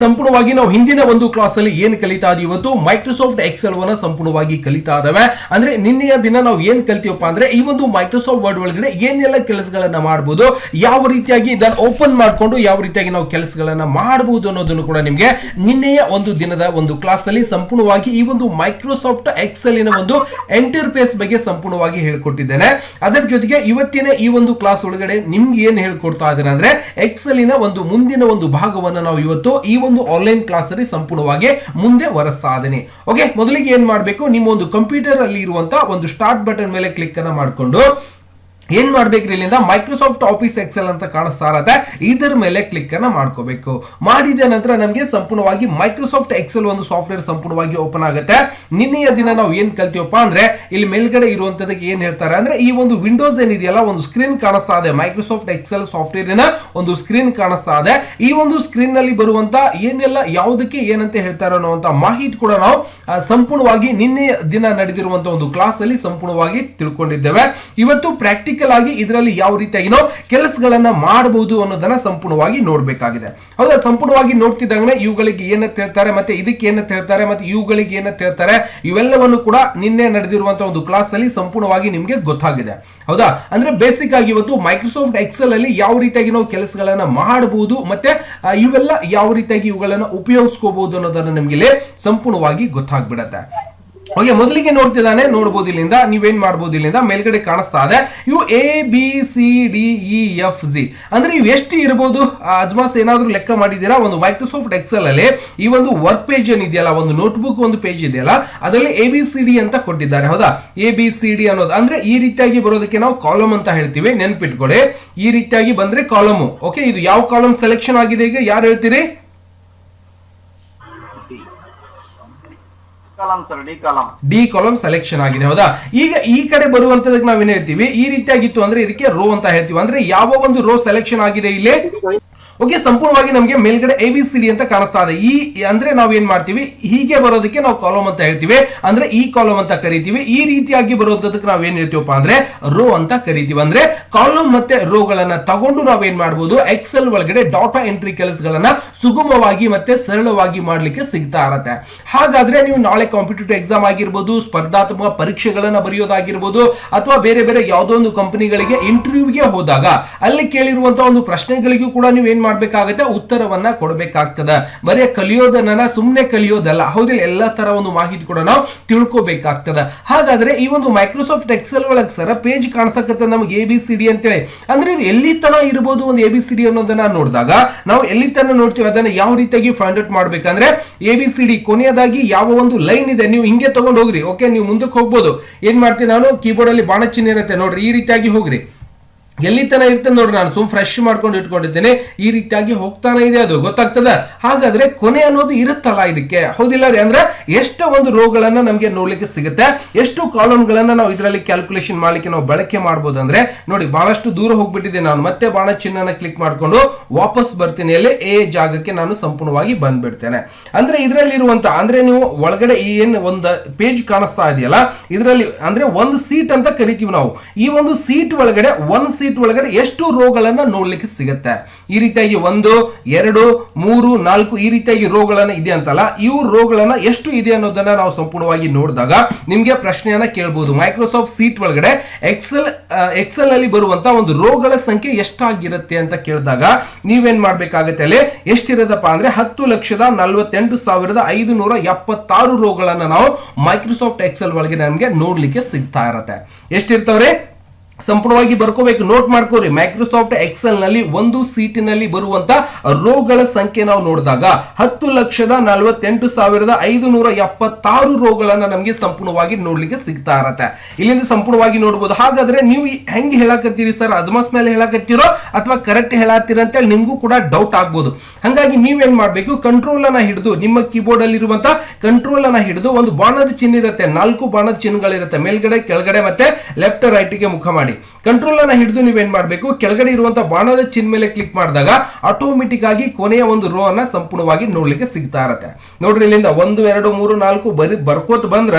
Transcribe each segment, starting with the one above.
ಸಂಪೂರ್ಣವಾಗಿ ನಾವು ಹಿಂದಿನ ಒಂದು ಕ್ಲಾಸ್ ಅಲ್ಲಿ ಏನು ಕಲಿತಾ ಇದೀವಿ ಇವತ್ತು ಮೈಕ್ರೋಸಾಫ್ಟ್ ಎಕ್ಸೆಲ್ ವನ್ನ ಸಂಪೂರ್ಣವಾಗಿ ಕಲಿತಾ ಇದಾವೆ. ಅಂದ್ರೆ ನಿನ್ನೆಯ ದಿನ ನಾವು ಏನ್ ಕಲಿತೀವಪ್ಪ ಅಂದ್ರೆ ಈ ಒಂದು ಮೈಕ್ರೋಸಾಫ್ಟ್ ವರ್ಡ್ ಒಳಗಡೆ ಏನೆಲ್ಲ ಕೆಲಸಗಳನ್ನ ಮಾಡಬಹುದು, ಯಾವ ರೀತಿಯಾಗಿ ಇದನ್ನ ಓಪನ್ ಮಾಡ್ಕೊಂಡು ಯಾವ ರೀತಿಯಾಗಿ ನಾವು ಕೆಲಸಗಳನ್ನ ಮಾಡಬಹುದು ಅನ್ನೋದನ್ನು ಕೂಡ ನಿಮಗೆ ನಿನ್ನೆಯ ಒಂದು ದಿನದ ಒಂದು ಕ್ಲಾಸ್ ಅಲ್ಲಿ ಸಂಪೂರ್ಣವಾಗಿ ಈ ಒಂದು ಮೈಕ್ರೋಸಾಫ್ಟ್ ಎಕ್ಸೆಲ್ ನ ಒಂದು ಇಂಟರ್ಫೇಸ್ ಬಗ್ಗೆ ಸಂಪೂರ್ಣವಾಗಿ ಹೇಳ್ಕೊಟ್ಟಿದ್ದೇನೆ. ಅದರ ಜೊತೆಗೆ ಇವತ್ತಿನ ಈ ಒಂದು ಕ್ಲಾಸ್ ಒಳಗಡೆ ನಿಮ್ಗೆ ಏನ್ ಹೇಳ್ಕೊಡ್ತಾ ಇದ್ದೇನೆ ಅಂದ್ರೆ ಎಕ್ಸೆಲ್ ನ ಒಂದು ಮುಂದಿನ ಒಂದು ಭಾಗವನ್ನ ನಾವು ಇವತ್ತು ಈ ಒಂದು ಆನ್ಲೈನ್ ಕ್ಲಾಸ್ ಅಲ್ಲಿ ಸಂಪೂರ್ಣವಾಗಿ ಮುಂದೆ ವರೆಸ್ತಾ ಇದ್ದೀನಿ. ಓಕೆ, ಮೊದಲಿಗೆ ಏನ್ ಮಾಡಬೇಕು, ನಿಮ್ಮ ಒಂದು ಕಂಪ್ಯೂಟರ್ ಅಲ್ಲಿ ಇರುವಂತಹ ಒಂದು ಸ್ಟಾರ್ಟ್ ಬಟನ್ ಮೇಲೆ ಕ್ಲಿಕ್ ಅನ್ನ ಮಾಡಿಕೊಂಡು ಏನ್ ಮಾಡ್ಬೇಕ್ರಿ, ಇಲ್ಲಿಂದ ಮೈಕ್ರೋಸಾಫ್ಟ್ ಆಫೀಸ್ ಎಕ್ಸೆಲ್ ಅಂತ ಕಾಣಿಸ್ತಾ ಇರತ್ತೆ, ಇದರ ಮೇಲೆ ಕ್ಲಿಕ್ ಅನ್ನ ಮಾಡ್ಕೋಬೇಕು. ಮಾಡಿದ ನಂತರ ನಮಗೆ ಸಂಪೂರ್ಣವಾಗಿ ಮೈಕ್ರೋಸಾಫ್ಟ್ ಎಕ್ಸೆಲ್ ಒಂದು ಸಾಫ್ಟ್ವೇರ್ ಸಂಪೂರ್ಣವಾಗಿ ಓಪನ್ ಆಗುತ್ತೆ. ನಿನ್ನೆಯ ದಿನ ನಾವು ಏನ್ ಕಲ್ತೀವಪ್ಪ ಅಂದ್ರೆ ಇಲ್ಲಿ ಮೇಲ್ಗಡೆ ಇರುವಂತದಕ್ಕೆ ಏನ್ ಹೇಳ್ತಾರೆ ಅಂದ್ರೆ ಈ ಒಂದು ವಿಂಡೋಸ್ ಏನಿದೆಯಲ್ಲ ಒಂದು ಸ್ಕ್ರೀನ್ ಕಾಣಿಸ್ತಾ ಇದೆ, ಮೈಕ್ರೋಸಾಫ್ಟ್ ಎಕ್ಸೆಲ್ ಸಾಫ್ಟ್ವೇರ್ ನ ಒಂದು ಸ್ಕ್ರೀನ್ ಕಾಣಿಸ್ತಾ ಇದೆ. ಈ ಒಂದು ಸ್ಕ್ರೀನ್ ನಲ್ಲಿ ಬರುವಂತ ಏನೆಲ್ಲ ಯಾವುದಕ್ಕೆ ಏನಂತ ಹೇಳ್ತಾರೆ ಅನ್ನುವಂತ ಮಾಹಿತಿ ಕೂಡ ನಾವು ಸಂಪೂರ್ಣವಾಗಿ ನಿನ್ನೆ ದಿನ ನಡೆದಿರುವಂತಹ ಒಂದು ಕ್ಲಾಸ್ ಅಲ್ಲಿ ಸಂಪೂರ್ಣವಾಗಿ ತಿಳ್ಕೊಂಡಿದ್ದೇವೆ. ಇವತ್ತು ಪ್ರಾಕ್ಟಿಕಲ್ ಆಗಿ ಇದರಲ್ಲಿ ಯಾವ ರೀತಿಯಾಗಿ ನಾವು ಕೆಲಸಗಳನ್ನ ಮಾಡಬಹುದು ಅನ್ನೋದನ್ನ ಸಂಪೂರ್ಣವಾಗಿ ನೋಡ್ಬೇಕಾಗಿದೆ. ಹೌದಾ, ಸಂಪೂರ್ಣವಾಗಿ ನೋಡ್ತಿದ್ದಂಗೆ ಇವುಗಳಿಗೆ ಏನಂತ ಹೇಳ್ತಾರೆ, ಮತ್ತೆ ಇದಕ್ಕೆ ಏನಂತ ಹೇಳ್ತಾರೆ, ಮತ್ತೆ ಇವುಗಳಿಗೆ ಏನಂತ ಹೇಳ್ತಾರೆ, ಇವೆಲ್ಲವನ್ನು ಕೂಡ ನಿನ್ನೆ ನಡೆದಿರುವಂತಹ ಒಂದು ಕ್ಲಾಸ್ ಅಲ್ಲಿ ಸಂಪೂರ್ಣವಾಗಿ ನಿಮ್ಗೆ ಗೊತ್ತಾಗಿದೆ. ಹೌದಾ, ಅಂದ್ರೆ ಬೇಸಿಕ್ ಆಗಿ ಇವತ್ತು ಮೈಕ್ರೋಸಾಫ್ಟ್ ಎಕ್ಸೆಲ್ ಅಲ್ಲಿ ಯಾವ ರೀತಿಯಾಗಿ ನಾವು ಕೆಲಸಗಳನ್ನ ಮಾಡಬಹುದು ಮತ್ತೆ ಇವೆಲ್ಲ ಯಾವ ರೀತಿಯಾಗಿ ಇವುಗಳನ್ನ ಉಪಯೋಗಿಸ್ಕೋಬಹುದು ಅನ್ನೋದನ್ನ ನಿಮ್ಗೆ ಸಂಪೂರ್ಣವಾಗಿ ಗೊತ್ತಾಗ್ಬಿಡತ್ತೆ. ಓಕೆ, ಮೊದಲಿಗೆ ನೋಡ್ತಿದ್ದಾನೆ, ನೋಡಬಹುದು ಇಲ್ಲಿಂದ ನೀವೇನ್ ಮಾಡಬಹುದು, ಇಲ್ಲಿಂದ ಮೇಲ್ಗಡೆ ಕಾಣಿಸ್ತಾ ಇದೆ ಇವು ABCDEFG ಅಂದ್ರೆ ಇವು ಎಷ್ಟು ಇರಬಹುದು ಅಜ್ಮಾಸ್ ಏನಾದ್ರೂ ಲೆಕ್ಕ ಮಾಡಿದೀರಾ? ಒಂದು ಮೈಕ್ರೋಸಾಫ್ಟ್ ಎಕ್ಸೆಲ್ ಅಲ್ಲಿ ಈ ಒಂದು ವರ್ಕ್ ಪೇಜ್ ಏನಿದೆಯಲ್ಲ, ಒಂದು ನೋಟ್ಬುಕ್ ಒಂದು ಪೇಜ್ ಇದೆಯಲ್ಲ, ಅದರಲ್ಲಿ ABCD ಅಂತ ಕೊಟ್ಟಿದ್ದಾರೆ. ಹೌದಾ, ABCD ಅನ್ನೋದು ಅಂದ್ರೆ ಈ ರೀತಿಯಾಗಿ ಬರೋದಕ್ಕೆ ನಾವು ಕಾಲಮ್ ಅಂತ ಹೇಳ್ತೀವಿ, ನೆನ್ಪಿಟ್ಕೊಳ್ಳಿ. ಈ ರೀತಿಯಾಗಿ ಬಂದ್ರೆ ಕಾಲಮ್. ಓಕೆ, ಇದು ಯಾವ ಕಾಲಮ್ ಸೆಲೆಕ್ಷನ್ ಆಗಿದೆ ಈಗ ಯಾರು ಹೇಳ್ತೀರಿ? ಡಿ ಕಾಲಮ್ ಸೆಲೆಕ್ಷನ್ ಆಗಿದೆ. ಹೌದಾ, ಈಗ ಈ ಕಡೆ ಬರುವಂತದಕ್ಕೆ ನಾವೇನ್ ಹೇಳ್ತೀವಿ, ಈ ರೀತಿಯಾಗಿತ್ತು ಅಂದ್ರೆ ಇದಕ್ಕೆ ರೋ ಅಂತ ಹೇಳ್ತೀವಿ. ಅಂದ್ರೆ ಯಾವ ಒಂದು ರೋ ಸೆಲೆಕ್ಷನ್ ಆಗಿದೆ ಇಲ್ಲಿ. ಓಕೆ, ಸಂಪೂರ್ಣವಾಗಿ ನಮಗೆ ಮೇಲ್ಗಡೆ ABCD ಅಂತ ಕಾಣಿಸ್ತಾ ಇದೆ. ಈ ಅಂದ್ರೆ ನಾವ್ ಏನ್ ಮಾಡ್ತೀವಿ, ಹೀಗೆ ಬರೋದಕ್ಕೆ ನಾವು ಕಾಲಮ್ ಅಂತ ಹೇಳ್ತೀವಿ, ಅಂದ್ರೆ ಈ ಕಾಲಮ್ ಅಂತ ಕರಿತೀವಿ. ಈ ರೀತಿಯಾಗಿ ಬರೋದಕ್ಕೆ ನಾವ್ ಏನ್ ಹೇಳ್ತೀವಪ್ಪ ಅಂದ್ರೆ ರೋ ಅಂತ ಕರಿತೀವಿ. ಅಂದ್ರೆ ಕಾಲಮ್ ಮತ್ತೆ ರೋಗಳನ್ನ ತಗೊಂಡು ನಾವೇನ್ ಮಾಡಬಹುದು, ಎಕ್ಸೆಲ್ ಒಳಗಡೆ ಡಾಟಾ ಎಂಟ್ರಿ ಕೆಲಸಗಳನ್ನ ಸುಗಮವಾಗಿ ಮತ್ತೆ ಸರಳವಾಗಿ ಮಾಡ್ಲಿಕ್ಕೆ ಸಿಗ್ತಾ ಇರತ್ತೆ. ಹಾಗಾದ್ರೆ ನೀವು ನಾಳೆ ಕಾಂಪಿಟೇಟಿವ್ ಎಕ್ಸಾಮ್ ಆಗಿರ್ಬೋದು, ಸ್ಪರ್ಧಾತ್ಮಕ ಪರೀಕ್ಷೆಗಳನ್ನ ಬರೆಯೋದಾಗಿರ್ಬೋದು, ಅಥವಾ ಬೇರೆ ಬೇರೆ ಯಾವುದೋ ಒಂದು ಕಂಪನಿಗಳಿಗೆ ಇಂಟರ್ವ್ಯೂಗೆ ಹೋದಾಗ ಅಲ್ಲಿ ಕೇಳಿರುವಂತಹ ಒಂದು ಪ್ರಶ್ನೆಗಳಿಗೂ ಕೂಡ ನೀವು ಏನ್ ಮಾಡ್ಬೇಕಾಗುತ್ತೆ, ಉತ್ತರವನ್ನ ಕೊಡಬೇಕಾಗ್ತದೆ. ಬರೀ ಕಲಿಯೋದನ್ನ ಸುಮ್ಮನೆ ಕಲಿಯೋದಲ್ಲ, ಹೌದಿಲ್ಲ, ಎಲ್ಲ ತರ ಒಂದು ಮಾಹಿತಿ ಕೂಡ ನಾವು ತಿಳ್ಕೋಬೇಕಾಗ್ತದೆ. ಹಾಗಾದ್ರೆ ಈ ಒಂದು ಮೈಕ್ರೋಸಾಫ್ಟ್ ಎಕ್ಸೆಲ್ ಒಳಗೆ ಸರ ಪೇಜ್ ಕಾಣಿಸಕತ್ತೆ ನಮ್ಗೆ ABCD ಅಂತೇಳಿ. ಅಂದ್ರೆ ಇದು ಎಲ್ಲಿ ತನ ಇರಬಹುದು ಒಂದು ABCD ಅನ್ನೋದನ್ನ ನೋಡಿದಾಗ ನಾವು ಎಲ್ಲಿ ತನ ನೋಡ್ತೀವಿ ಅದನ್ನ ಯಾವ ರೀತಿಯಾಗಿ ಫೈಂಡ್ ಔಟ್ ಮಾಡ್ಬೇಕಂದ್ರೆ ABCD ಕೊನೆಯದಾಗಿ ಯಾವ ಒಂದು ಲೈನ್ ಇದೆ ನೀವು ಹಿಂಗೆ ತಗೊಂಡು ಹೋಗ್ರಿ. ಓಕೆ, ನೀವು ಮುಂದಕ್ಕೆ ಹೋಗ್ಬೋದು. ಏನ್ ಮಾಡ್ತೀನಿ ನಾನು, ಕೀಬೋರ್ಡ್ ಅಲ್ಲಿ ಬಾಣ ಚಿಹ್ನೆ ಇರುತ್ತೆ ನೋಡ್ರಿ, ಈ ರೀತಿಯಾಗಿ ಹೋಗ್ರಿ. ಎಲ್ಲಿ ತನ ಇರ್ತದೆ ನೋಡ್ರಿ, ನಾನು ಸುಮ್ ಫ್ರೆಶ್ ಮಾಡ್ಕೊಂಡು ಇಟ್ಕೊಂಡಿದ್ದೇನೆ, ಈ ರೀತಿಯಾಗಿ ಹೋಗ್ತಾನೆ ಇದೆ, ಅದು ಗೊತ್ತಾಗ್ತದ. ಹಾಗಾದ್ರೆ ಕೊನೆ ಅನ್ನೋದು ಇರುತ್ತಲ್ಲ ಇದಕ್ಕೆ, ಹೌದಿಲ್ಲ ರೀ? ಅಂದ್ರೆ ಎಷ್ಟು ಒಂದು ರೋಗಳನ್ನ ನಮ್ಗೆ ನೋಡ್ಲಿಕ್ಕೆ ಸಿಗುತ್ತೆ, ಎಷ್ಟು ಕಾಲಮ್ ಗಳನ್ನ ನಾವು ಇದರಲ್ಲಿ ಕ್ಯಾಲ್ಕುಲೇಷನ್ ಮಾಡ್ಲಿಕ್ಕೆ ನಾವು ಬಳಕೆ ಮಾಡಬಹುದು. ಅಂದ್ರೆ ನೋಡಿ, ಬಹಳಷ್ಟು ದೂರ ಹೋಗ್ಬಿಟ್ಟಿದೆ, ನಾನು ಮತ್ತೆ ಬಾಣ ಚಿಹ್ನ ಕ್ಲಿಕ್ ಮಾಡ್ಕೊಂಡು ವಾಪಸ್ ಬರ್ತೀನಿ, ಅಲ್ಲಿ ಎ ಜಾಗಕ್ಕೆ ನಾನು ಸಂಪೂರ್ಣವಾಗಿ ಬಂದ್ಬಿಡ್ತೇನೆ. ಅಂದ್ರೆ ಇದರಲ್ಲಿ ಇರುವಂತ ಅಂದ್ರೆ ನೀವು ಒಳಗಡೆ ಏನ್ ಒಂದು ಪೇಜ್ ಕಾಣಿಸ್ತಾ ಇದೆಯಲ್ಲ, ಇದರಲ್ಲಿ ಅಂದ್ರೆ ಒಂದು ಸೀಟ್ ಅಂತ ಕರಿತೀವಿ ನಾವು. ಈ ಒಂದು ಸೀಟ್ ಒಳಗಡೆ ಒಂದು ಸೀಟ್ ಒಳಗಡೆ ಎಷ್ಟು ರೋಗಳನ್ನ ನೋಡ್ಲಿಕ್ಕೆ ಸಿಗುತ್ತೆ. ಈ ರೀತಿಯಾಗಿ 1 2 3 4 ಈ ರೀತಿಯಾಗಿ ರೋಗಳನ್ನ ಇದೆ ಅಂತಲ್ಲ, ಇವು ರೋಗಳನ್ನ ಎಷ್ಟು ಇದೆ ಅನ್ನೋದನ್ನ ನಾವು ಸಂಪೂರ್ಣವಾಗಿ ನೋಡಿದಾಗ ನಿಮ್ಗೆ ಪ್ರಶ್ನೆಯನ್ನ ಕೇಳಬಹುದು. ಮೈಕ್ರೋಸಾಫ್ಟ್ ಸೀಟ್ ಒಳಗಡೆ ಎಕ್ಸೆಲ್ ಅಲ್ಲಿ ಬರುವಂತ ಒಂದು ರೋಗಳ ಸಂಖ್ಯೆ ಎಷ್ಟಾಗಿರುತ್ತೆ ಅಂತ ಕೇಳಿದಾಗ ನೀವೇನ್ ಮಾಡ್ಬೇಕಾಗತ್ತೆ, ಅಲ್ಲಿ ಎಷ್ಟಿರದಪ್ಪ ಅಂದ್ರೆ 10,48,576 ರೋಗಳನ್ನ ನಾವು ಮೈಕ್ರೋಸಾಫ್ಟ್ ಎಕ್ಸೆಲ್ ಒಳಗೆ ನಮ್ಗೆ ನೋಡ್ಲಿಕ್ಕೆ ಸಿಗ್ತಾ ಇರತ್ತೆ. ಎಷ್ಟಿರ್ತಾವ್ರೆ ಸಂಪೂರ್ಣವಾಗಿ ಬರ್ಕೋಬೇಕು, ನೋಟ್ ಮಾಡ್ಕೋರಿ. ಮೈಕ್ರೋಸಾಫ್ಟ್ ಎಕ್ಸೆಲ್ ನಲ್ಲಿ ಒಂದು ಸೀಟಿನಲ್ಲಿ ಬರುವಂತ ರೋಗಳ ಸಂಖ್ಯೆ ನಾವು ನೋಡಿದಾಗ 10,48,576 ರೋಗಳನ್ನ ನಮಗೆ ಸಂಪೂರ್ಣವಾಗಿ ನೋಡ್ಲಿಕ್ಕೆ ಸಿಗ್ತಾ ಇರತ್ತೆ. ಇಲ್ಲಿಂದ ಸಂಪೂರ್ಣವಾಗಿ ನೋಡಬಹುದು. ಹಾಗಾದ್ರೆ ನೀವು ಹೆಂಗ್ ಹೇಳಕತ್ತೀರಿ ಸರ್, ಅಜ್ಮಾಸ್ ಮೇಲೆ ಹೇಳಕತ್ತೀರೋ ಅಥವಾ ಕರೆಕ್ಟ್ ಹೇಳತ್ತೀರ ಅಂತ ಹೇಳಿ ನಿಮ್ಗೂ ಕೂಡ ಡೌಟ್ ಆಗ್ಬೋದು. ಹಾಗಾಗಿ ನೀವೇನ್ ಮಾಡ್ಬೇಕು, ಕಂಟ್ರೋಲ್ ಅನ್ನ ಹಿಡಿದು ನಿಮ್ಮ ಕೀಬೋರ್ಡ್ ಅಲ್ಲಿ ಇರುವಂತ ಕಂಟ್ರೋಲ್ ಅನ್ನ ಹಿಡಿದು ಒಂದು ಬಾಣದ ಚಿಹ್ನೆ ಇರುತ್ತೆ, 4 ಬಾಣದ ಚಿಹ್ನೆಗಳಿರುತ್ತೆ, ಮೇಲ್ಗಡೆ ಕೆಳಗಡೆ ಮತ್ತೆ ಲೆಫ್ಟ್ ರೈಟ್ ಗೆ ಮುಖ ಮಾಡಿ. ಮಾಡಿ. ಕಂಟ್ರೋಲ್ ಅನ್ನ ಹಿಡಿದು ನೀವೇನ್ ಮಾಡಬೇಕು, ಕೆಳಗಡೆ ಇರುವಂತಹ ಬಾಣದ ಚಿಹ್ನೆ ಮೇಲೆ ಕ್ಲಿಕ್ ಮಾಡಿದಾಗ ಆಟೋಮೆಟಿಕ್ ಆಗಿ ಕೊನೆಯ ಒಂದು ರೋ ಅನ್ನ ಸಂಪೂರ್ಣವಾಗಿ ನೋಡ್ಲಿಕ್ಕೆ ಸಿಗ್ತಾ ಇರತ್ತೆ. ನೋಡ್ರಿ ಇಲ್ಲಿಂದ 1 2 3 4 ಬರೀ ಬರ್ಕೋತ್ ಬಂದ್ರ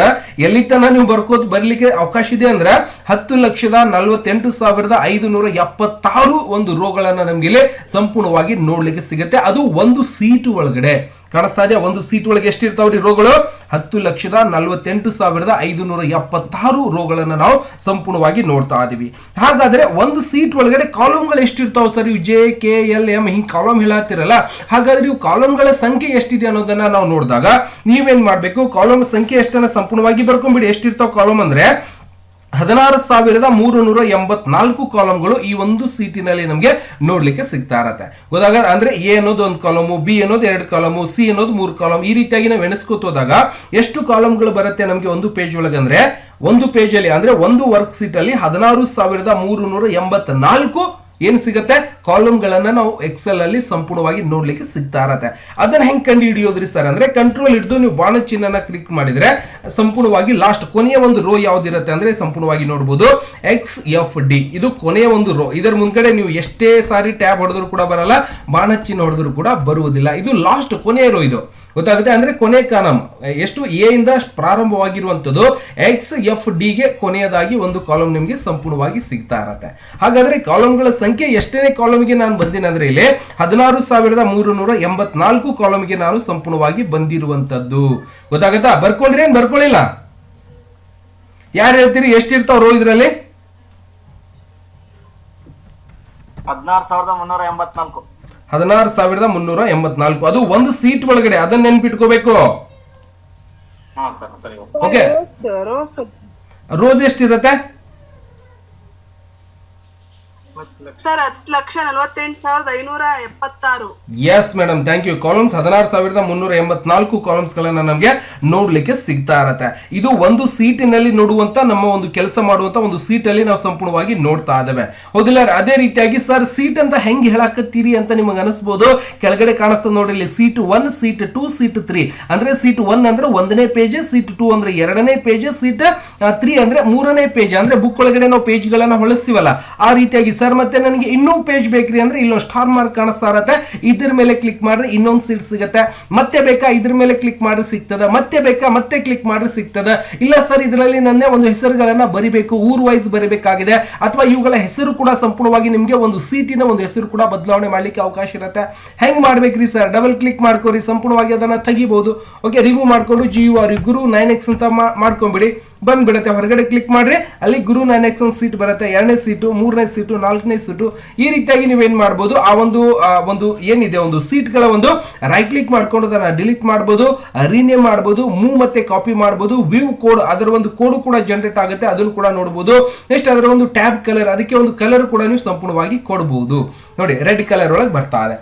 ಎಲ್ಲಿ ತನ ನೀವು ಬರ್ಕೋತ್ ಬರ್ಲಿಕ್ಕೆ ಅವಕಾಶ ಇದೆ ಅಂದ್ರೆ 10,48,576 ಒಂದು ರೋಗಳನ್ನ ನಮ್ಗೆ ಇಲ್ಲಿ ಸಂಪೂರ್ಣವಾಗಿ ನೋಡ್ಲಿಕ್ಕೆ ಸಿಗುತ್ತೆ. ಅದು ಒಂದು ಸೀಟ್ ಒಳಗಡೆ ಕಾಣಿಸ್ತಾ ಇದೆ. ಒಂದು ಸೀಟ್ ಒಳಗೆ ಎಷ್ಟಿರ್ತಾವ್ರಿ ರೋಗಳು? 10,48,576 ರೋಗಳನ್ನ ನಾವು ಸಂಪೂರ್ಣವಾಗಿ ನೋಡ್ತಾ ಇದೀವಿ. ಹಾಗಾದ್ರೆ ಒಂದು ಸೀಟ್ ಒಳಗಡೆ ಕಾಲಮ್ಗಳು ಎಷ್ಟಿರ್ತಾವ ಸರ್? ಇವು ಜೆ ಕೆ ಎಲ್ ಎಂ ಹಿಂಗ್ ಕಾಲಮ್ ಹೇಳತ್ತಿರಲ್ಲ, ಹಾಗಾದ್ರೆ ಇವು ಕಾಲಮ್ಗಳ ಸಂಖ್ಯೆ ಎಷ್ಟಿದೆ ಅನ್ನೋದನ್ನ ನಾವು ನೋಡಿದಾಗ ನೀವೇನ್ ಮಾಡ್ಬೇಕು, ಕಾಲಮ್ ಸಂಖ್ಯೆ ಎಷ್ಟನ್ನ ಸಂಪೂರ್ಣವಾಗಿ ಬರ್ಕೊಂಡ್ಬಿಡಿ. ಎಷ್ಟಿರ್ತಾವ ಕಾಲಮ್ ಅಂದ್ರೆ 16,384 ಕಾಲಮ್ಗಳು ಈ ಒಂದು ಸೀಟಿನಲ್ಲಿ ನಮಗೆ ನೋಡ್ಲಿಕ್ಕೆ ಸಿಗ್ತಾ ಇರತ್ತೆ. ಗೊತ್ತಾಗ ಅಂದ್ರೆ ಎ ಅನ್ನೋದು ಒಂದು ಕಾಲಮು, ಬಿ ಅನ್ನೋದು 2 ಕಾಲಮು, ಸಿ ಅನ್ನೋದು 3 ಕಾಲಮ್, ಈ ರೀತಿಯಾಗಿ ನಾವು ಎಣಿಸ್ಕೊತ ಹೋದಾಗ ಎಷ್ಟು ಕಾಲಮ್ಗಳು ಬರುತ್ತೆ ನಮಗೆ ಒಂದು ಪೇಜ್ ಒಳಗೆ ಅಂದ್ರೆ, ಒಂದು ಪೇಜ್ ಅಲ್ಲಿ ಅಂದ್ರೆ ಒಂದು ವರ್ಕ್ ಸೀಟ್ ಅಲ್ಲಿ 16,384 ಏನ್ ಸಿಗುತ್ತೆ ಕಾಲಮ್ಗಳನ್ನ ನಾವು ಎಕ್ಸೆಲ್ ಅಲ್ಲಿ ಸಂಪೂರ್ಣವಾಗಿ ನೋಡ್ಲಿಕ್ಕೆ ಸಿಗ್ತಾ ಇರತ್ತೆ. ಅದನ್ನ ಹೆಂಗ್ ಕಂಡು ಹಿಡಿಯೋದ್ರಿ ಸರ್ ಅಂದ್ರೆ, ಕಂಟ್ರೋಲ್ ಹಿಡಿದು ನೀವು ಬಾಣ ಚಿಹ್ನೆನ ಕ್ಲಿಕ್ ಮಾಡಿದ್ರೆ ಸಂಪೂರ್ಣವಾಗಿ ಲಾಸ್ಟ್ ಕೊನೆಯ ಒಂದು ರೋ ಯಾವ್ದಿರುತ್ತೆ ಅಂದ್ರೆ ಸಂಪೂರ್ಣವಾಗಿ ನೋಡಬಹುದು XFD. ಇದು ಕೊನೆಯ ಒಂದು ರೋ. ಇದರ ಮುಂದ್ಗಡೆ ನೀವು ಎಷ್ಟೇ ಸಾರಿ ಟ್ಯಾಬ್ ಹೊಡೆದ್ರು ಕೂಡ ಬರಲ್ಲ, ಬಾಣ ಚಿಹ್ನೆ ಹೊಡೆದ್ರು ಕೂಡ ಬರುವುದಿಲ್ಲ. ಇದು ಲಾಸ್ಟ್ ಕೊನೆಯ ರೋ. ಇದು ಗೊತ್ತಾಗುತ್ತೆ ಅಂದ್ರೆ ಕೊನೆ ಕಾಲಮ್ ಎಷ್ಟು ಎ ಇಂದ ಪ್ರಾರಂಭವಾಗಿರುವಂತದ್ದು XFD ಗೆ ಕೊನೆಯದಾಗಿ ಒಂದು ಕಾಲಮ್ ನಿಮಗೆ ಸಂಪೂರ್ಣವಾಗಿ ಸಿಗ್ತಾ ಇರತ್ತೆ. ಹಾಗಾದ್ರೆ ಕಾಲಮ್ಗಳ ಸಂಖ್ಯೆ ಎಷ್ಟನೇ ಕಾಲಮ್ಗೆ ನಾನು ಬಂದಿನ ಅಂದ್ರೆ ಇಲ್ಲಿ 16,384 ಕಾಲಮ್ಗೆ ನಾನು ಸಂಪೂರ್ಣವಾಗಿ ಬಂದಿರುವಂತದ್ದು. ಗೊತ್ತಾಗತ್ತಾ? ಬರ್ಕೊಂಡ್ರೆ ಏನ್ ಬರ್ಕೊಳ್ಳಿಲ್ಲ? ಯಾರು ಹೇಳ್ತೀರಿ ಎಷ್ಟಿರ್ತಾವ ರೋ ಇದ್ರಲ್ಲಿ? 16,384. 16,384. ಅದು ಒಂದು ಸೀಟ್ ಒಳಗಡೆ, ಅದನ್ನ ನೆನ್ಪಿಟ್ಕೋಬೇಕು. ಓಕೆ, ರೋಸ್ ಎಷ್ಟಿರತ್ತೆ sir? 10,48,576. Yes madam, thank you. Columns 16,384 columns ಗಳನ್ನ ನಮಗೆ ನೋಡ್ಲಿಕ್ಕೆ ಸಿಗ್ತಾ ಇರತ್ತೆ. ಇದು ಒಂದು ಸೀಟಿನಲ್ಲಿ ನೋಡುವಂತ ನಮ್ಮ ಒಂದು ಕೆಲಸ ಮಾಡುವಂತ ಒಂದು ಸೀಟ್ ಅಲ್ಲಿ ನಾವು ಸಂಪೂರ್ಣವಾಗಿ ನೋಡ್ತಾ ಇದ್ದೇವೆ, ಹೌದಿಲ್ಲ? ಅದೇ ರೀತಿಯಾಗಿ ಸರ್ ಸೀಟ್ ಅಂತ ಹೆಂಗ್ ಹೇಳಾಕತ್ತೀರಿ ಅಂತ ನಿಮಗೆ ಅನಿಸ್ಬೋದು. ಕೆಳಗಡೆ ಕಾಣಿಸ್ತದೆ ನೋಡ್ರಿ ಇಲ್ಲಿ, ಸೀಟ್ 1, ಸೀಟ್ 2, ಸೀಟ್ 3. ಅಂದ್ರೆ ಸೀಟ್ 1 ಅಂದ್ರೆ 1ನೇ ಪೇಜ್, ಸೀಟ್ 2 ಅಂದ್ರೆ 2ನೇ ಪೇಜ್, ಸೀಟ್ 3 ಅಂದ್ರೆ 3ನೇ ಪೇಜ್. ಅಂದ್ರೆ ಬುಕ್ ಒಳಗಡೆ ನಾವು ಪೇಜ್ ಗಳನ್ನ ಹೊಳಿಸ್ತೀವಲ್ಲ ಆ ರೀತಿಯಾಗಿ ಸರ್. ಮತ್ತೆ ನನಗೆ ಇನ್ನೂ ಪೇಜ್ ಬೇಕ್ರಿ ಅಂದ್ರೆ ಇಲ್ಲೊಂದು ಸ್ಟಾರ್ ಮಾರ್ಕ್ ಕಾಣಿಸ್ತಾ ಇರತ್ತೆ, ಇದ್ರ ಮೇಲೆ ಕ್ಲಿಕ್ ಮಾಡ್ರೆ ಇನ್ನೊಂದು ಸೀಟ್ ಸಿಗುತ್ತೆ. ಮತ್ತೆ ಬೇಕಾ ಇದ್ರ ಮೇಲೆ ಕ್ಲಿಕ್ ಮಾಡ್ರೆ ಸಿಗ್ತದ, ಮತ್ತೆ ಬೇಕಾ ಮತ್ತೆ ಕ್ಲಿಕ್ ಮಾಡ್ರೆ ಸಿಗ್ತದ. ಇಲ್ಲ ಸರ್ ಇದರಲ್ಲಿ ನನ್ನ ಒಂದು ಹೆಸರುಗಳನ್ನ ಬರಿಬೇಕು, ಊರ್ ವೈಸ್ ಬರಿಬೇಕಾಗಿದೆ, ಅಥವಾ ಇವುಗಳ ಹೆಸರು ಕೂಡ ಸಂಪೂರ್ಣವಾಗಿ ನಿಮ್ಗೆ ಒಂದು ಸೀಟಿನ ಒಂದು ಹೆಸರು ಕೂಡ ಬದಲಾವಣೆ ಮಾಡ್ಲಿಕ್ಕೆ ಅವಕಾಶ ಇರುತ್ತೆ. ಹೆಂಗ್ ಮಾಡ್ಬೇಕ್ರಿ ಸರ್? ಡಬಲ್ ಕ್ಲಿಕ್ ಮಾಡ್ಕೋರಿ, ಸಂಪೂರ್ಣವಾಗಿ ಅದನ್ನ ತೆಗಿಬಹುದು. ಓಕೆ, ರಿಮೂವ್ ಮಾಡ್ಕೊಂಡು GUR ಗುರು 9X ಅಂತ ಮಾಡ್ಕೊಂಡ್ಬಿಡಿ, ಬಂದ್ಬಿಡುತ್ತೆ. ಹೊರಗಡೆ ಕ್ಲಿಕ್ ಮಾಡ್ರಿ, ಅಲ್ಲಿ ಗುರು 9X ಒಂದು ಸೀಟ್ ಬರುತ್ತೆ, 2ನೇ ಸೀಟು, 3ನೇ ಸೀಟು, 4ನೇ ಸೀಟು. ಈ ರೀತಿಯಾಗಿ ನೀವೇನ್ ಮಾಡಬಹುದು, ಆ ಒಂದು ಏನಿದೆ ಒಂದು ಸೀಟ್ ಗಳ ಒಂದು ರೈಟ್ ಕ್ಲಿಕ್ ಮಾಡ್ಕೊಂಡು ಅದನ್ನ ಡಿಲೀಟ್ ಮಾಡಬಹುದು, ರೀನೇಮ್ ಮಾಡಬಹುದು, ಮೂವ್ ಮತ್ತೆ ಕಾಪಿ ಮಾಡಬಹುದು. ವ್ಯೂ ಕೋಡ್, ಅದರ ಒಂದು ಕೋಡ್ ಕೂಡ ಜನರೇಟ್ ಆಗುತ್ತೆ, ಅದನ್ನು ಕೂಡ ನೋಡಬಹುದು. ನೆಕ್ಸ್ಟ್ ಅದರ ಒಂದು ಟ್ಯಾಬ್ ಕಲರ್, ಅದಕ್ಕೆ ಒಂದು ಕಲರ್ ಕೂಡ ನೀವು ಸಂಪೂರ್ಣವಾಗಿ ಕೊಡಬಹುದು. ನೋಡಿ ರೆಡ್ ಕಲರ್ ಒಳಗೆ ಬರ್ತಾ ಇದೆ.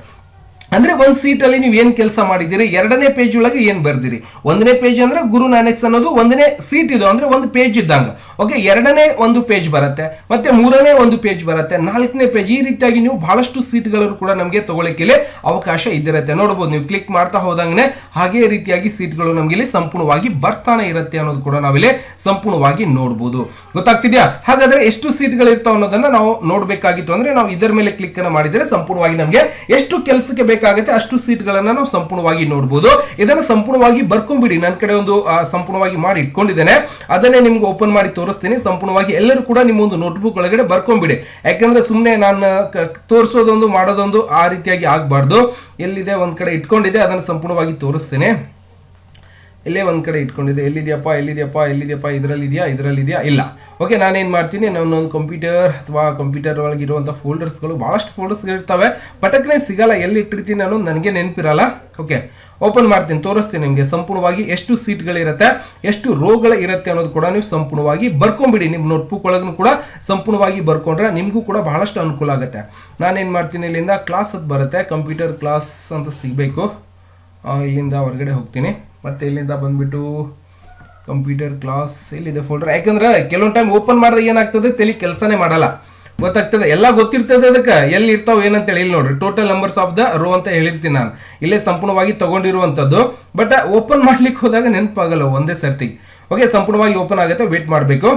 ಅಂದ್ರೆ ಒಂದ್ ಸೀಟ್ ಅಲ್ಲಿ ನೀವು ಏನ್ ಕೆಲಸ ಮಾಡಿದಿರಿ, 2ನೇ ಪೇಜ್ ಒಳಗೆ ಏನ್ ಬರ್ದಿರಿ. 1ನೇ ಪೇಜ್ ಅಂದ್ರೆ ಗುರು 9X ಅನ್ನೋದು 1ನೇ ಸೀಟ್ ಇದು, ಅಂದ್ರೆ ಒಂದು ಪೇಜ್ ಇದ್ದಂಗ. ಓಕೆ, 2ನೇ ಒಂದು ಪೇಜ್ ಬರುತ್ತೆ, ಮತ್ತೆ 3ನೇ ಒಂದು ಪೇಜ್ ಬರುತ್ತೆ, 4ನೇ ಪೇಜ್. ಈ ರೀತಿಯಾಗಿ ನೀವು ಬಹಳಷ್ಟು ಸೀಟ್ ಗಳು ಕೂಡ ನಮಗೆ ತಗೊಳ್ಳಿಕ್ಕೆ ಅವಕಾಶ ಇದಿರುತ್ತೆ. ನೋಡಬಹುದು, ನೀವು ಕ್ಲಿಕ್ ಮಾಡ್ತಾ ಹೋದಂಗೆ ಹಾಗೆ ರೀತಿಯಾಗಿ ಸೀಟ್ ಗಳು ನಮ್ಗೆ ಇಲ್ಲಿ ಸಂಪೂರ್ಣವಾಗಿ ಬರ್ತಾನೆ ಇರುತ್ತೆ ಅನ್ನೋದು ಕೂಡ ನಾವಿಲ್ಲಿ ಸಂಪೂರ್ಣವಾಗಿ ನೋಡಬಹುದು. ಗೊತ್ತಾಗ್ತಿದ್ಯಾ? ಹಾಗಾದ್ರೆ ಎಷ್ಟು ಸೀಟ್ ಗಳು ಇರ್ತಾವ ಅನ್ನೋದನ್ನ ನಾವು ನೋಡ್ಬೇಕಾಗಿತ್ತು ಅಂದ್ರೆ ನಾವು ಇದರ ಮೇಲೆ ಕ್ಲಿಕ್ ಅನ್ನ ಮಾಡಿದ್ರೆ ಸಂಪೂರ್ಣವಾಗಿ ನಮಗೆ ಎಷ್ಟು ಕೆಲಸಕ್ಕೆ ಬೇಕಾಗುತ್ತೆ ಅಷ್ಟು ಸೀಟ್ ಗಳನ್ನ ನಾವು ಸಂಪೂರ್ಣವಾಗಿ ನೋಡಬಹುದು. ಇದನ್ನ ಸಂಪೂರ್ಣವಾಗಿ ಬರ್ಕೊಂಡ್ಬಿಡಿ. ನನ್ನ ಕಡೆ ಒಂದು ಸಂಪೂರ್ಣವಾಗಿ ಮಾಡಿ ಇಟ್ಕೊಂಡಿದ್ದೇನೆ, ಅದನ್ನೇ ನಿಮ್ಗೆ ಓಪನ್ ಮಾಡಿ ತೋರಿಸ್ತೀನಿ. ಸಂಪೂರ್ಣವಾಗಿ ಎಲ್ಲರೂ ಕೂಡ ನಿಮ್ಮ ಒಂದು ನೋಟ್ಬುಕ್ ಒಳಗಡೆ ಬರ್ಕೊಂಡ್ಬಿಡಿ. ಯಾಕಂದ್ರೆ ಸುಮ್ಮನೆ ನಾನು ತೋರಿಸೋದೊಂದು ಮಾಡೋದೊಂದು ಆ ರೀತಿಯಾಗಿ ಆಗ್ಬಾರ್ದು. ಎಲ್ಲಿದೆ ಒಂದ್ ಕಡೆ ಇಟ್ಕೊಂಡಿದೆ, ಅದನ್ನು ಸಂಪೂರ್ಣವಾಗಿ ತೋರಿಸ್ತೇನೆ. ಇಲ್ಲೇ ಒಂದ್ ಕಡೆ ಇಟ್ಕೊಂಡಿದೆ, ಎಲ್ಲಿದೆಯಪ್ಪ ಇದರಲ್ಲಿದೆಯಾ ಇಲ್ಲ. ಓಕೆ, ನಾನೇನ್ ಮಾಡ್ತೀನಿ, ನಾನೊಂದು ಕಂಪ್ಯೂಟರ್ ಅಥವಾ ಕಂಪ್ಯೂಟರ್ ಒಳಗೆ ಇರುವಂತಹ ಫೋಲ್ಡರ್ಸ್ಗಳು ಬಹಳಷ್ಟು ಫೋಲ್ಡರ್ಸ್ ಇರ್ತವೆ, ಪಟಕ್ನೆ ಸಿಗಲ್ಲ, ಎಲ್ಲಿ ಇಟ್ಟಿರ್ತೀನಿ ಅನ್ನೋದು ನನಗೆ ನೆನಪಿರಲ್ಲ. ಓಕೆ, ಓಪನ್ ಮಾಡ್ತೀನಿ, ತೋರಿಸ್ತೀನಿ ನಿಮಗೆ ಸಂಪೂರ್ಣವಾಗಿ ಎಷ್ಟು ಸೀಟ್ಗಳಿರುತ್ತೆ, ಎಷ್ಟು ರೋಗಳ ಇರುತ್ತೆ ಅನ್ನೋದು ಕೂಡ ನೀವು ಸಂಪೂರ್ಣವಾಗಿ ಬರ್ಕೊಂಡ್ಬಿಡಿ. ನಿಮ್ಮ ನೋಟ್ಬುಕ್ ಒಳಗೂ ಕೂಡ ಸಂಪೂರ್ಣವಾಗಿ ಬರ್ಕೊಂಡ್ರೆ ನಿಮಗೂ ಕೂಡ ಬಹಳಷ್ಟು ಅನುಕೂಲ ಆಗುತ್ತೆ. ನಾನೇನ್ ಮಾಡ್ತೀನಿ, ಇಲ್ಲಿಂದ ಕ್ಲಾಸ್ ಅಂತ ಬರುತ್ತೆ, ಕಂಪ್ಯೂಟರ್ ಕ್ಲಾಸ್ ಅಂತ ಸಿಗಬೇಕು. ಇಲ್ಲಿಂದ ಹೊರಗಡೆ ಹೋಗ್ತೀನಿ, ಮತ್ತೆ ಇಲ್ಲಿಂದ ಬಂದ್ಬಿಟ್ಟು ಕಂಪ್ಯೂಟರ್ ಕ್ಲಾಸ್ ಇಲ್ಲಿದೆ ಫೋಲ್ಡರ್. ಯಾಕಂದ್ರೆ ಕೆಲವೊಂದು ಟೈಮ್ ಓಪನ್ ಮಾಡಿದ್ರೆ ಏನಾಗ್ತದೆ, ತಲೆ ಕೆಲಸನೇ ಮಾಡಲ್ಲ. ಗೊತ್ತಾಗ್ತದೆ, ಎಲ್ಲ ಗೊತ್ತಿರ್ತದೆ ಅದಕ್ಕೆ ಎಲ್ಲಿ ಇರ್ತಾವ ಏನಂತೇಳಿ. ಇಲ್ಲಿ ನೋಡ್ರಿ, total numbers of the rho ಅಂತ ಹೇಳಿರ್ತೀನಿ ನಾನು. ಇಲ್ಲೇ ಸಂಪೂರ್ಣವಾಗಿ ತಗೊಂಡಿರುವಂತದ್ದು, ಬಟ್ ಓಪನ್ ಮಾಡ್ಲಿಕ್ಕೆ ಹೋದಾಗ ನೆನಪಾಗಲ್ಲ ಒಂದೇ ಸರ್ತಿ. ಓಕೆ, ಸಂಪೂರ್ಣವಾಗಿ ಓಪನ್ ಆಗುತ್ತೆ, ವೇಟ್ ಮಾಡಬೇಕು.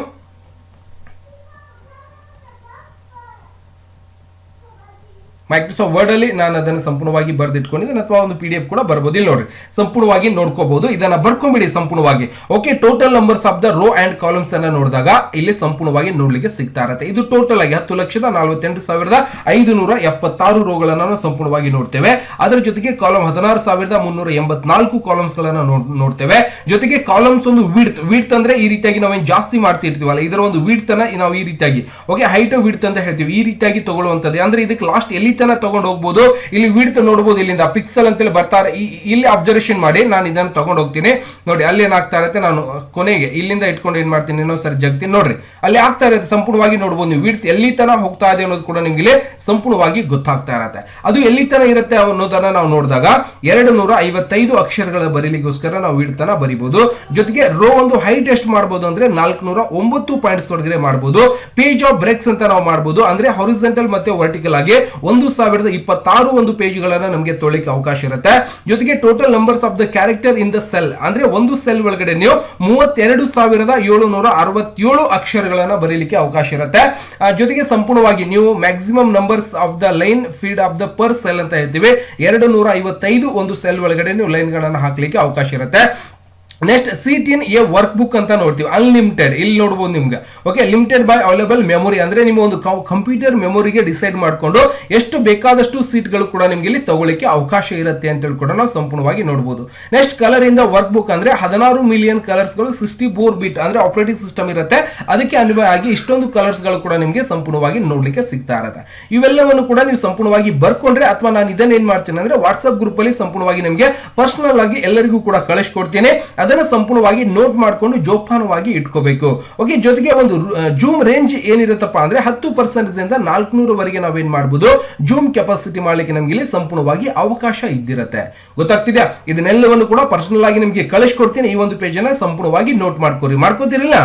ಮೈಕ್ರೋಸಾಫ್ಟ್ ವರ್ಡ್ ಅಲ್ಲಿ ನಾನು ಅದನ್ನು ಸಂಪೂರ್ಣವಾಗಿ ಬರೆದಿಟ್ಕೊಂಡಿದ್ದೀನಿ, ಅಥವಾ ಒಂದು PDF ಕೂಡ ಬರ್ಬೋದು. ಇಲ್ಲಿ ನೋಡ್ರಿ ಸಂಪೂರ್ಣವಾಗಿ ನೋಡ್ಕೋಬಹುದು, ಇದನ್ನ ಬರ್ಕೊಂಬಿಡಿ ಸಂಪೂರ್ಣವಾಗಿ. Okay, total numbers of the row and columns ಅನ್ನ ನೋಡಿದಾಗ ಇಲ್ಲಿ ಸಂಪೂರ್ಣವಾಗಿ ನೋಡ್ಲಿಕ್ಕೆ ಸಿಗ್ತಾ ಇರುತ್ತೆ. ಇದು ಟೋಟಲ್ ಆಗಿ 10,48,576 ರೋಗಳನ್ನ ನಾವು ಸಂಪೂರ್ಣವಾಗಿ ನೋಡ್ತೇವೆ. ಅದರ ಜೊತೆಗೆ ಕಾಲಮ್ 16,384 ಕಾಲಮ್ಸ್ ಗಳನ್ನ ನೋಡ್ತೇವೆ. ಜೊತೆಗೆ ಕಾಲಮ್ಸ್ ಒಂದು ವಿಡ್ತ್ ಅಂದ್ರೆ ಈ ರೀತಿಯಾಗಿ ನಾವೇನು ಜಾಸ್ತಿ ಮಾಡ್ತಿರ್ತೀವಲ್ಲ, ಇದರ ಒಂದು ವಿಡ್ತ್ ಅನ್ನ ನಾವು ಈ ರೀತಿಯಾಗಿ ಓಕೆ ಹೈಟ್ ವಿಡ್ತ್ ಅಂತ ಹೇಳ್ತೀವಿ, ಈ ರೀತಿಯಾಗಿ ತಗೊಳ್ಳುವಂತದ್ದು. ಅಂದ್ರೆ ಇದಕ್ಕೆ ಲಾಸ್ಟ್ ಎಲ್ಲಿ ತನ ತಗೊಂಡು ಹೋಗ್ಬೋದು, ಇಲ್ಲಿ ವಿಡ್ತ್ ನೋಡಬಹುದು, ಇಲ್ಲಿಂದ ಪಿಕ್ಸೆಲ್ ಅಂತೇಳಿ ಬರ್ತಾರೆ. ಇಲ್ಲಿ ಅಬ್ಸರ್ವೇಷನ್ ಮಾಡಿ ನಾನು ಇದನ್ನು ತಗೊಂಡು ಹೋಗ್ತೀನಿ ನೋಡಿ, ಅಲ್ಲಿ ಏನಾಗ್ತಾ ಇರುತ್ತೆ, ನಾನು ಕೊನೆಗೆ ಇಲ್ಲಿಂದ ಇಟ್ಕೊಂಡು ಏನ್ ಮಾಡ್ತೀನಿ ಇನ್ನೊಂದ್ಸರಿ ಜಗ್ತೀನಿ ನೋಡ್ರಿ, ಅಲ್ಲಿ ಆಗ್ತಾ ಇರುತ್ತೆ ಸಂಪೂರ್ಣವಾಗಿ ನೋಡಬಹುದು. ನೀವು ವಿಡ್ತ್ ಎಲ್ಲಿ ತನ ಹೋಗ್ತಾ ಇದೆ ಅನ್ನೋದು ಕೂಡ ನಿಮ್ಗೆ ಸಂಪೂರ್ಣವಾಗಿ ಗೊತ್ತಾಗ್ತಾ ಇರುತ್ತೆ. ಅದು ಎಲ್ಲಿ ತರ ಇರುತ್ತೆ ಅನ್ನೋದನ್ನ ನಾವು ನೋಡಿದಾಗ 255 ಅಕ್ಷರಗಳ ಬರೀಲಿಗೋಸ್ಕರ ನಾವು ವಿಡ್ತ್ ತನ ಬರಿಬಹುದು. ಜೊತೆಗೆ ರೋ ಒಂದು ಹೈಟ್ ಎಷ್ಟು ಮಾಡಬಹುದು ಅಂದ್ರೆ 409 ಪಾಯಿಂಟ್ಸ್ ಒಳಗಡೆ ಮಾಡಬಹುದು. ಪೇಜ್ ಆಫ್ ಬ್ರೇಕ್ಸ್ ಅಂತ ನಾವು ಮಾಡಬಹುದು, ಅಂದ್ರೆ ಹಾರಿಜಾಂಟಲ್ ಮತ್ತೆ ವರ್ಟಿಕಲ್ ಆಗಿ 1026 ಒಂದು ಪೇಜ್ ಗಳನ್ನ ನಮಗೆ ತೊಳಿಕ್ಕೆ ಅವಕಾಶ ಇರುತ್ತೆ. ಜೊತೆಗೆ total numbers of the character in the cell, ಅಂದ್ರೆ ಒಂದು ಸೆಲ್ ಒಳಗಡೆ ನೀವು 32,767 ಅಕ್ಷರಗಳನ್ನ ಬರೀಲಿಕ್ಕೆ ಅವಕಾಶ ಇರುತ್ತೆ. ಜೊತೆಗೆ ಸಂಪೂರ್ಣವಾಗಿ ನೀವು maximum numbers of the line feed of the per cell ಅಂತ ಹೇಳ್ತೀವಿ, 255 ಒಂದು ಸೆಲ್ ಒಳಗಡೆ ನೀವು ಲೈನ್ ಗಳನ್ನ ಹಾಕ್ಲಿಕ್ಕೆ ಅವಕಾಶ ಇರುತ್ತೆ. Next seat in a work book ಅಂತ ನೋಡ್ತೀವಿ, ಅನ್ಲಿಮಿಟೆಡ್ ಇಲ್ಲಿ ನೋಡಬಹುದು ನಿಮ್ಗೆ. Okay, limited by available memory, ಅಂದ್ರೆ ನಿಮ್ಮ ಒಂದು ಕಂಪ್ಯೂಟರ್ ಮೆಮೊರಿಗೆ ಡಿಸೈಡ್ ಮಾಡಿಕೊಂಡು ಎಷ್ಟು ಬೇಕಾದಷ್ಟು ಸೀಟ್ಗಳು ಕೂಡ ನಿಮ್ಗೆ ಇಲ್ಲಿ ತಗೊಳ್ಳಿಕ್ಕೆ ಅವಕಾಶ ಇರುತ್ತೆ ಅಂತ ಹೇಳಿ ಕೂಡ ನಾವು ಸಂಪೂರ್ಣವಾಗಿ ನೋಡಬಹುದು. Next colour in the work book, ಅಂದ್ರೆ 16 ಮಿಲಿಯನ್ ಕಲರ್ಸ್ ಗಳು 64 ಬಿಟ್ ಅಂದ್ರೆ ಆಪರೇಟಿಂಗ್ ಸಿಸ್ಟಮ್ ಇರುತ್ತೆ, ಅದಕ್ಕೆ ಅನ್ವಯ ಆಗಿ ಇಷ್ಟೊಂದು ಕಲರ್ಸ್ ಗಳು ಕೂಡ ನಿಮ್ಗೆ ಸಂಪೂರ್ಣವಾಗಿ ನೋಡ್ಲಿಕ್ಕೆ ಸಿಗ್ತಾ ಇರುತ್ತೆ. ಇವೆಲ್ಲವನ್ನು ಕೂಡ ನೀವು ಸಂಪೂರ್ಣವಾಗಿ ಬರ್ಕೊಂಡ್ರೆ, ಅಥವಾ ನಾನು ಇದನ್ನ ಏನ್ ಮಾಡ್ತೀನಿ ಅಂದ್ರೆ ವಾಟ್ಸ್ಆಪ್ ಗ್ರೂಪ್ ಅಲ್ಲಿ ಸಂಪೂರ್ಣವಾಗಿ ನಿಮ್ಗೆ ಪರ್ಸನಲ್ ಆಗಿ ಎಲ್ಲರಿಗೂ ಕೂಡ ಕಳಿಸ್ಕೊಡ್ತೀನಿ. ಅದನ್ನ ಸಂಪೂರ್ಣವಾಗಿ ನೋಟ್ ಮಾಡಿಕೊಂಡು ಜೋಪಾನವಾಗಿ ಇಟ್ಕೋಬೇಕು. ಓಕೆ, ಜೊತೆಗೆ ಒಂದು ಜೂಮ್ ರೇಂಜ್ ಏನಿರುತ್ತಪ್ಪ ಅಂದ್ರೆ 10% ಇಂದ 400 ವರೆಗೆ ನಾವೇನ್ ಮಾಡಬಹುದು, ಜೂಮ್ ಕೆಪಾಸಿಟಿ ಮಾಡ್ಲಿಕ್ಕೆ ನಮ್ಗೆ ಇಲ್ಲಿ ಸಂಪೂರ್ಣವಾಗಿ ಅವಕಾಶ ಇದ್ದಿರುತ್ತೆ. ಗೊತ್ತಾಗ್ತಿದ್ಯಾ? ಇದನ್ನೆಲ್ಲವನ್ನು ಕೂಡ ಪರ್ಸನಲ್ ಆಗಿ ನಿಮ್ಗೆ ಕಳಿಸ್ಕೊಡ್ತೀನಿ. ಈ ಒಂದು ಪೇಜ್ ಅನ್ನ ಸಂಪೂರ್ಣವಾಗಿ ನೋಟ್ ಮಾಡ್ಕೋತಿರಲಿಲ್ಲ?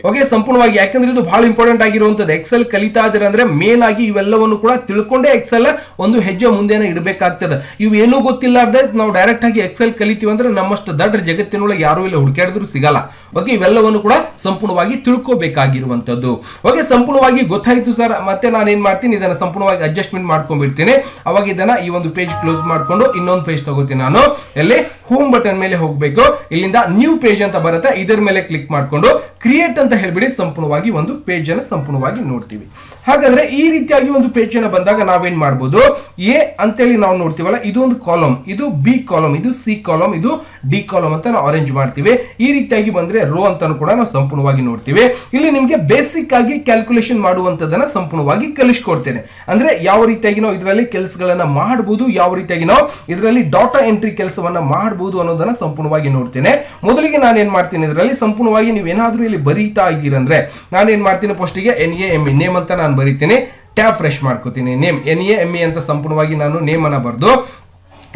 ಓಕೆ, ಸಂಪೂರ್ಣವಾಗಿ, ಯಾಕಂದ್ರೆ ಇದು ಬಹಳ ಇಂಪಾರ್ಟೆಂಟ್ ಆಗಿರುವಂತದ್ದು. ಎಕ್ಸೆಲ್ ಕಲಿತಾ ಇದ್ರೆ ಅಂದ್ರೆ ಮೇನ್ ಆಗಿ ಇವೆಲ್ಲವನ್ನು ಕೂಡ ತಿಳ್ಕೊಂಡೇ ಎಕ್ಸೆಲ್ ಒಂದು ಹೆಜ್ಜೆ ಮುಂದೆನೆ ಇಡಬೇಕಾಗ್ತದೆ. ಇವು ಏನೂ ಗೊತ್ತಿಲ್ಲಾರ್ದೆ ನಾವು ಡೈರೆಕ್ಟ್ ಆಗಿ ಎಕ್ಸೆಲ್ ಕಲಿತೀವಿ ಅಂದ್ರೆ ನಮ್ಮಷ್ಟು ದಡ್ಡ ಜಗತ್ತಿನೊಳಗೆ ಯಾರು ಇಲ್ಲ, ಹುಡುಕಾಡಿದ್ರು ಸಿಗಲ್ಲ. ಓಕೆ, ಇವೆಲ್ಲವನ್ನು ಕೂಡ ಸಂಪೂರ್ಣವಾಗಿ ತಿಳ್ಕೋಬೇಕಾಗಿರುವಂತದ್ದು. ಓಕೆ, ಸಂಪೂರ್ಣವಾಗಿ ಗೊತ್ತಾಯ್ತು ಸರ್. ಮತ್ತೆ ನಾನು ಏನ್ ಮಾಡ್ತೀನಿ, ಇದನ್ನ ಸಂಪೂರ್ಣವಾಗಿ ಅಡ್ಜಸ್ಟ್ಮೆಂಟ್ ಮಾಡ್ಕೊಂಡ್ಬಿಡ್ತೀನಿ. ಅವಾಗ ಇದನ್ನ ಈ ಒಂದು ಪೇಜ್ ಕ್ಲೋಸ್ ಮಾಡ್ಕೊಂಡು ಇನ್ನೊಂದು ಪೇಜ್ ತಗೋತೀನಿ. ನಾನು ಎಲ್ಲಿ ಹೋಮ್ ಬಟನ್ ಮೇಲೆ ಹೋಗ್ಬೇಕು, ಇಲ್ಲಿಂದ ನ್ಯೂ ಪೇಜ್ ಅಂತ ಬರುತ್ತೆ, ಇದರ ಮೇಲೆ ಕ್ಲಿಕ್ ಮಾಡ್ಕೊಂಡು ಕ್ರಿಯೇಟ್ ಅಂತ ಹೇಳ್ಬಿಡಿ, ಸಂಪೂರ್ಣವಾಗಿ ಒಂದು ಪೇಜ್ ಅನ್ನು ಸಂಪೂರ್ಣವಾಗಿ ನೋಡ್ತೀವಿ. ಹಾಗಾದ್ರೆ ಈ ರೀತಿಯಾಗಿ ಒಂದು ಪೇಜ್ ಅನ್ನು ಬಂದಾಗ ನಾವೇನ್ ಮಾಡಬಹುದು, ಎ ಅಂತೇಳಿ ನಾವು ನೋಡ್ತೀವಲ್ಲ, ಇದು ಒಂದು ಕಾಲಮ್, ಇದು ಬಿ ಕಾಲಮ್, ಇದು ಸಿ ಕಾಲಮ್, ಇದು ಡಿ ಕಾಲಮ್ ಅಂತ ನಾವು ಅರೇಂಜ್ ಮಾಡ್ತೀವಿ. ಈ ರೀತಿಯಾಗಿ ಬಂದ್ರೆ ರೋ ಅಂತ ಕೂಡ ನಾವು ಸಂಪೂರ್ಣವಾಗಿ ನೋಡ್ತೀವಿ. ಇಲ್ಲಿ ನಿಮ್ಗೆ ಬೇಸಿಕ್ ಆಗಿ ಕ್ಯಾಲ್ಕುಲೇಷನ್ ಮಾಡುವಂತದನ್ನ ಸಂಪೂರ್ಣವಾಗಿ ಕಲಿಸ್ಕೊಡ್ತೇನೆ. ಅಂದ್ರೆ ಯಾವ ರೀತಿಯಾಗಿ ನಾವು ಇದರಲ್ಲಿ ಕೆಲಸಗಳನ್ನ ಮಾಡಬಹುದು, ಯಾವ ರೀತಿಯಾಗಿ ನಾವು ಇದರಲ್ಲಿ ಡಾಟಾ ಎಂಟ್ರಿ ಕೆಲಸವನ್ನ ಮಾಡಬಹುದು ಅನ್ನೋದನ್ನ ಸಂಪೂರ್ಣವಾಗಿ ನೋಡ್ತೇನೆ. ಮೊದಲಿಗೆ ನಾನು ಏನ್ ಮಾಡ್ತೀನಿ, ಇದರಲ್ಲಿ ಸಂಪೂರ್ಣವಾಗಿ ನೀವೇನಾದ್ರೂ ಇಲ್ಲಿ ಬರೀತಾ ಇದ್ದೀರಂದ್ರೆ ನಾನೇನ್ ಮಾಡ್ತೀನಿ, ಫಸ್ಟ್ ಗೆ NAME ನೇಮ್ ಅಂತ ನಾನು ಬರೀತೀನಿ, ಟ್ಯಾಬ್ ಫ್ರೆಶ್ ಮಾಡ್ಕೋತೀನಿ. ನೇಮ್ NAME ಅಂತ ಸಂಪೂರ್ಣವಾಗಿ ನಾನು ನೇಮ್ ಅನ್ನ ಬರ್ದು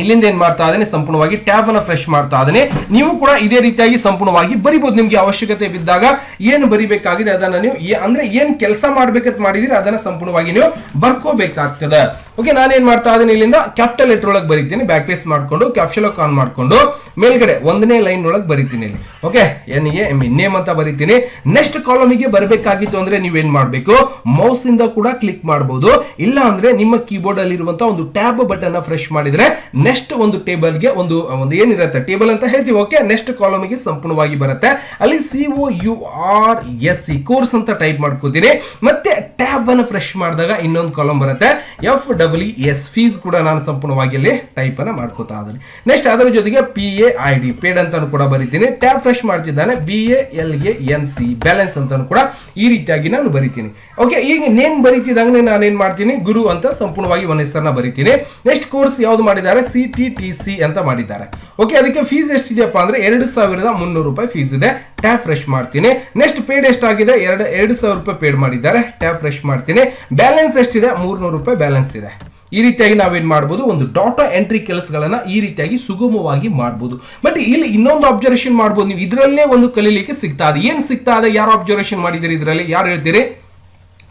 ಇಲ್ಲಿಂದ ಏನ್ ಮಾಡ್ತಾ ಇದ್ದೇನೆ, ಸಂಪೂರ್ಣವಾಗಿ ಟ್ಯಾಬ್ ಅನ್ನ ಫ್ರೆಶ್ ಮಾಡ್ತಾ ಇದ್ದೇನೆ. ನೀವು ಕೂಡ ಇದೇ ರೀತಿಯಾಗಿ ಸಂಪೂರ್ಣವಾಗಿ ಬರಿಬಹುದು. ನಿಮ್ಗೆ ಅವಶ್ಯಕತೆ ಬಿದ್ದಾಗ ಏನು ಬರಿಬೇಕಾಗಿದೆ ಅದನ್ನ ನೀವು ಅಂದ್ರೆ ಏನ್ ಕೆಲಸ ಮಾಡ್ಬೇಕಂತ ಮಾಡಿದಿರಿ ಅದನ್ನ ಸಂಪೂರ್ಣವಾಗಿ ನೀವು ಬರ್ಕೋಬೇಕಾಗ್ತದೆ. ಓಕೆ, ನಾನೇನ್ ಮಾಡ್ತಾ ಇದ್ದೇನೆ, ಇಲ್ಲಿಂದ ಕ್ಯಾಪಿಟಲ್ ಲೆಟರ್ ಒಳಗೆ ಬರೀತೀನಿ, ಬ್ಯಾಕ್ ಪೇಸ್ ಮಾಡ್ಕೊಂಡು ಕ್ಯಾಪ್ಷನ್ ಆನ್ ಮಾಡ್ಕೊಂಡು ಮೇಲ್ಗಡೆ 1ನೇ ಲೈನ್ ಒಳಗೆ ಬರೀತೀನಿ. ಇಲ್ಲಿ ಓಕೆ, NAME ನೇಮ್ ಅಂತ ಬರೀತೀನಿ. ನೆಕ್ಸ್ಟ್ ಕಾಲಮಿಗೆ ಬರಬೇಕಾಗಿತ್ತು ಅಂದ್ರೆ ನೀವೇನ್ ಮಾಡ್ಬೇಕು, ಮೌಸ್ ಇಂದ ಕೂಡ ಕ್ಲಿಕ್ ಮಾಡಬಹುದು, ಇಲ್ಲ ಅಂದ್ರೆ ನಿಮ್ಮ ಕೀಬೋರ್ಡ್ ಅಲ್ಲಿ ಇರುವಂತಹ ಒಂದು ಟ್ಯಾಬ್ ಬಟನ್ ಫ್ರೆಶ್ ಮಾಡಿದ್ರೆ ನೆಕ್ಸ್ಟ್ ಒಂದು ಟೇಬಲ್ಗೆ ಒಂದು ಏನಿರುತ್ತೆ ಟೇಬಲ್ ಅಂತ ಹೇಳ್ತೀವಿ. ಓಕೆ, ನೆಕ್ಸ್ಟ್ ಕಾಲಮಿಗೆ ಸಂಪೂರ್ಣವಾಗಿ ಬರುತ್ತೆ. ಅಲ್ಲಿ COURS ಕೋರ್ಸ್ ಅಂತ ಟೈಪ್ ಮಾಡ್ಕೋತೀನಿ. ಮತ್ತೆ ಟ್ಯಾಬ್ ಅನ್ನು ಫ್ರೆಶ್ ಮಾಡಿದಾಗ ಇನ್ನೊಂದು ಕಾಲಮ್ ಬರುತ್ತೆ, FWS ಫೀಸ್ ಕೂಡ ನಾನು ಸಂಪೂರ್ಣವಾಗಿ ಅಲ್ಲಿ ಟೈಪ್ ಅನ್ನ ಮಾಡ್ಕೋತಾ ಇದ್ದೀನಿ. ನೆಕ್ಸ್ಟ್ ಅದರ ಜೊತೆಗೆ PAID ಪೇಡ್ ಅಂತ ಕೂಡ ಬರೀತೀನಿ. ಟ್ಯಾಬ್ ಫ್ರೆಶ್ ಮಾಡ್ತಿದ್ದಾನೆ, BALANC ಬ್ಯಾಲೆನ್ಸ್ ಅಂತ ಕೂಡ ಈ ರೀತಿಯಾಗಿ ನಾನು ಬರೀತೀನಿ. ಓಕೆ, ಈಗ ನೇಮ್ ಬರೀತಿದ್ದಂಗೆ ನಾನು ಏನ್ ಮಾಡ್ತೀನಿ, ಗುರು ಅಂತ ಸಂಪೂರ್ಣವಾಗಿ ಒಂದು ಹೆಸರನ್ನ ಬರೀತೀನಿ. ನೆಕ್ಸ್ಟ್ ಕೋರ್ಸ್ ಯಾವ್ದು ಮಾಡಿದ್ದಾರೆ, CTTC ಅಂತ ಮಾಡಿದ್ದಾರೆ. ಓಕೆ, ಅದಕ್ಕೆ ಫೀಸ್ ಎಷ್ಟಿದೆಯಪ್ಪ ಅಂದ್ರೆ 2,300 ರೂಪಾಯಿ ಫೀಸ್ ಇದೆ. ಟ್ಯಾಬ್ ಫ್ರೆಶ್ ಮಾಡ್ತೀನಿ. ನೆಕ್ಸ್ಟ್ ಪೇಡ್ ಎಷ್ಟಾಗಿದೆ, 2,000 ರೂಪಾಯಿ ಪೇಡ್ ಮಾಡಿದ್ದಾರೆ. ಟ್ಯಾಬ್ ಫ್ರೆಶ್ ಮಾಡ್ತೀನಿ. ಬ್ಯಾಲೆನ್ಸ್ ಎಷ್ಟಿದೆ, 300 ರೂಪಾಯಿ ಬ್ಯಾಲೆನ್ಸ್ ಇದೆ. ಈ ರೀತಿಯಾಗಿ ನಾವೇನ್ ಮಾಡಬಹುದು, ಒಂದು ಡಾಟಾ ಎಂಟ್ರಿ ಕೆಲಸಗಳನ್ನ ಈ ರೀತಿಯಾಗಿ ಸುಗಮವಾಗಿ ಮಾಡಬಹುದು. ಬಟ್ ಇಲ್ಲಿ ಇನ್ನೊಂದು ಅಬ್ಸರ್ವೇಷನ್ ಮಾಡಬಹುದು, ನೀವು ಇದರಲ್ಲೇ ಒಂದು ಕಲೀಲಿಕ್ಕೆ ಸಿಗ್ತಾ ಇದೆ. ಏನ್ ಸಿಗ್ತಾ ಇದೆ, ಯಾರು ಅಬ್ಸರ್ವೇಷನ್ ಮಾಡಿದಿರಿ ಇದರಲ್ಲಿ, ಯಾರು ಹೇಳ್ತೀರಿ?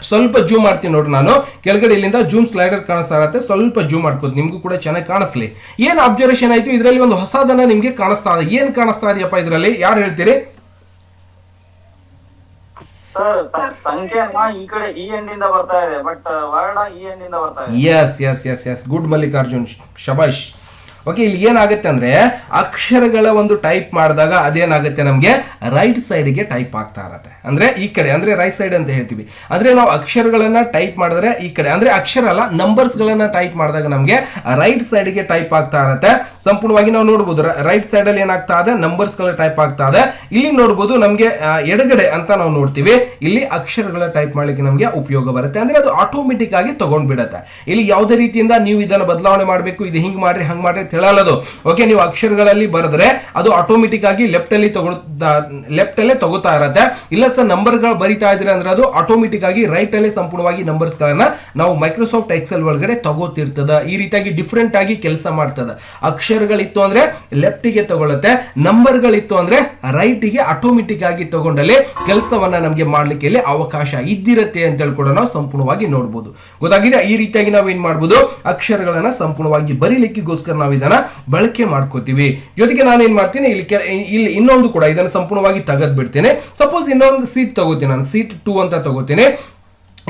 ಸ್ವಲ್ಪ ಜೂಮ್ ಮಾಡ್ತೀನಿ ನೋಡ್ರಿ, ನಾನು ಕೆಳಗಡೆ ಇಲ್ಲಿಂದ ಜೂಮ್ ಸ್ಲೈಡರ್ ಕಾಣಿಸ್ತಾ ಇರುತ್ತೆ, ಸ್ವಲ್ಪ ಜೂಮ್ ಮಾಡ್ಕೋದು ನಿಮ್ಗೂ ಕೂಡ ಚೆನ್ನಾಗಿ ಕಾಣಿಸ್ಲಿ. ಏನ್ ಅಬ್ಸರ್ವೇಷನ್ ಆಯ್ತು, ಇದರಲ್ಲಿ ಒಂದು ಹೊಸದನ್ನ ನಿಮ್ಗೆ ಕಾಣಿಸ್ತಾ ಇದೆ. ಏನ್ ಕಾಣಿಸ್ತಾ ಇದೆಯಪ್ಪ ಇದರಲ್ಲಿ, ಯಾರು ಹೇಳ್ತೀರಿ? ಸರ್ ಸಂಖ್ಯೆನ ಈ ಕಡೆ ಈ ಎಂಡಿಂದ ಬರ್ತಾ ಇದೆ, ಬಟ್ ವರ್ಣ ಈ ಎಂಡಿಂದ ಬರ್ತಾ ಇದೆ. Yes yes yes yes good Mallikarjun, ಶಬಾಷ್. ಓಕೆ, ಇಲ್ಲಿ ಏನಾಗುತ್ತೆ ಅಂದ್ರೆ ಅಕ್ಷರಗಳ ಒಂದು ಟೈಪ್ ಮಾಡಿದಾಗ ಅದೇನಾಗುತ್ತೆ ನಮಗೆ ರೈಟ್ ಸೈಡ್ಗೆ ಟೈಪ್ ಆಗ್ತಾ ಇರತ್ತೆ. ಅಂದ್ರೆ ಈ ಕಡೆ ಅಂದ್ರೆ ರೈಟ್ ಸೈಡ್ ಅಂತ ಹೇಳ್ತೀವಿ. ಅಂದ್ರೆ ನಾವು ಅಕ್ಷರಗಳನ್ನ ಟೈಪ್ ಮಾಡಿದ್ರೆ ಈ ಕಡೆ ಅಂದ್ರೆ ಅಕ್ಷರ ಅಲ್ಲ ನಂಬರ್ಸ್ ಗಳನ್ನ ಟೈಪ್ ಮಾಡಿದಾಗ ನಮಗೆ ರೈಟ್ ಸೈಡ್ಗೆ ಟೈಪ್ ಆಗ್ತಾ ಇರತ್ತೆ. ಸಂಪೂರ್ಣವಾಗಿ ನಾವು ನೋಡಬಹುದು ರೈಟ್ ಸೈಡ್ ಅಲ್ಲಿ ಏನಾಗ್ತಾ ಇದೆ ನಂಬರ್ಸ್ ಗಳ ಟೈಪ್ ಆಗ್ತಾ ಇದೆ. ಇಲ್ಲಿ ನೋಡಬಹುದು ನಮಗೆ ಎಡಗಡೆ ಅಂತ ನಾವು ನೋಡ್ತೀವಿ, ಇಲ್ಲಿ ಅಕ್ಷರಗಳ ಟೈಪ್ ಮಾಡ್ಲಿಕ್ಕೆ ನಮಗೆ ಉಪಯೋಗ ಬರುತ್ತೆ. ಅಂದ್ರೆ ಅದು ಆಟೋಮೆಟಿಕ್ ಆಗಿ ತಗೊಂಡ್ಬಿಡತ್ತೆ. ಇಲ್ಲಿ ಯಾವುದೇ ರೀತಿಯಿಂದ ನೀವು ಇದನ್ನ ಬದಲಾವಣೆ ಮಾಡಬೇಕು, ಇದು ಹಿಂಗ್ ಮಾಡ್ರಿ ಹಂಗ್ ಮಾಡ್ರಿ ಹೇಳಲ್ಲ. ಓಕೆ, ನೀವು ಅಕ್ಷರಗಳಲ್ಲಿ ಬರೆದ್ರೆ ಅದು ಆಟೋಮೆಟಿಕ್ ಆಗಿ ಲೆಫ್ಟ್ ಅಲ್ಲೇ ತಗೋತಾ ಇರತ್ತೆ. ಇಲ್ಲ ಸರ್ ನಂಬರ್ ಗಳು ಬರಿತಾ ಇದ್ರೆ ಅಂದ್ರೆ ಅದು ಆಟೋಮೆಟಿಕ್ ಆಗಿ ರೈಟ್ ಅಲ್ಲೇ ಸಂಪೂರ್ಣವಾಗಿ ನಂಬರ್ಸ್ ಗಳನ್ನ ನಾವು ಮೈಕ್ರೋಸಾಫ್ಟ್ ಎಕ್ಸೆಲ್ ಒಳಗಡೆ ತಗೋತಿರ್ತದ. ಈ ರೀತಿಯಾಗಿ ಡಿಫ್ರೆಂಟ್ ಆಗಿ ಕೆಲಸ ಮಾಡ್ತದ. ಅಕ್ಷರಗಳಿತ್ತು ಅಂದ್ರೆ ಲೆಫ್ಟ್ ಗೆ ತಗೊಳುತ್ತೆ, ನಂಬರ್ ಗಳಿತ್ತು ಅಂದ್ರೆ ರೈಟ್ ಗೆ ಆಟೋಮೆಟಿಕ್ ಆಗಿ ತಗೊಂಡಲ್ಲಿ ಕೆಲಸವನ್ನ ನಮಗೆ ಮಾಡ್ಲಿಕ್ಕೆ ಇಲ್ಲಿ ಅವಕಾಶ ಇದ್ದಿರತ್ತೆ ಅಂತ ಹೇಳಿ ಕೂಡ ನಾವು ಸಂಪೂರ್ಣವಾಗಿ ನೋಡಬಹುದು. ಗೊತ್ತಾಗಿದೆ? ಈ ರೀತಿಯಾಗಿ ನಾವು ಏನ್ ಮಾಡಬಹುದು, ಅಕ್ಷರಗಳನ್ನ ಸಂಪೂರ್ಣವಾಗಿ ಬರೀಲಿಕ್ಕಿಗೋಸ್ಕರ ನಾವು ಇದನ್ನ ಬಳಕೆ ಮಾಡ್ಕೋತೀವಿ. ಜೊತೆಗೆ ನಾನು ಏನ್ ಮಾಡ್ತೀನಿ, ಇಲ್ಲಿ ಇನ್ನೊಂದು ಕೂಡ ಇದನ್ನು ಸಂಪೂರ್ಣವಾಗಿ ತೆಗೆದು ಬಿಡ್ತೇನೆ. ಸಪೋಸ್ ಇನ್ನೊಂದು ಸೀಟ್ ತಗೋತೀನಿ, ನಾನು ಸೀಟ್ 2 ಅಂತ ತಗೋತೀನಿ.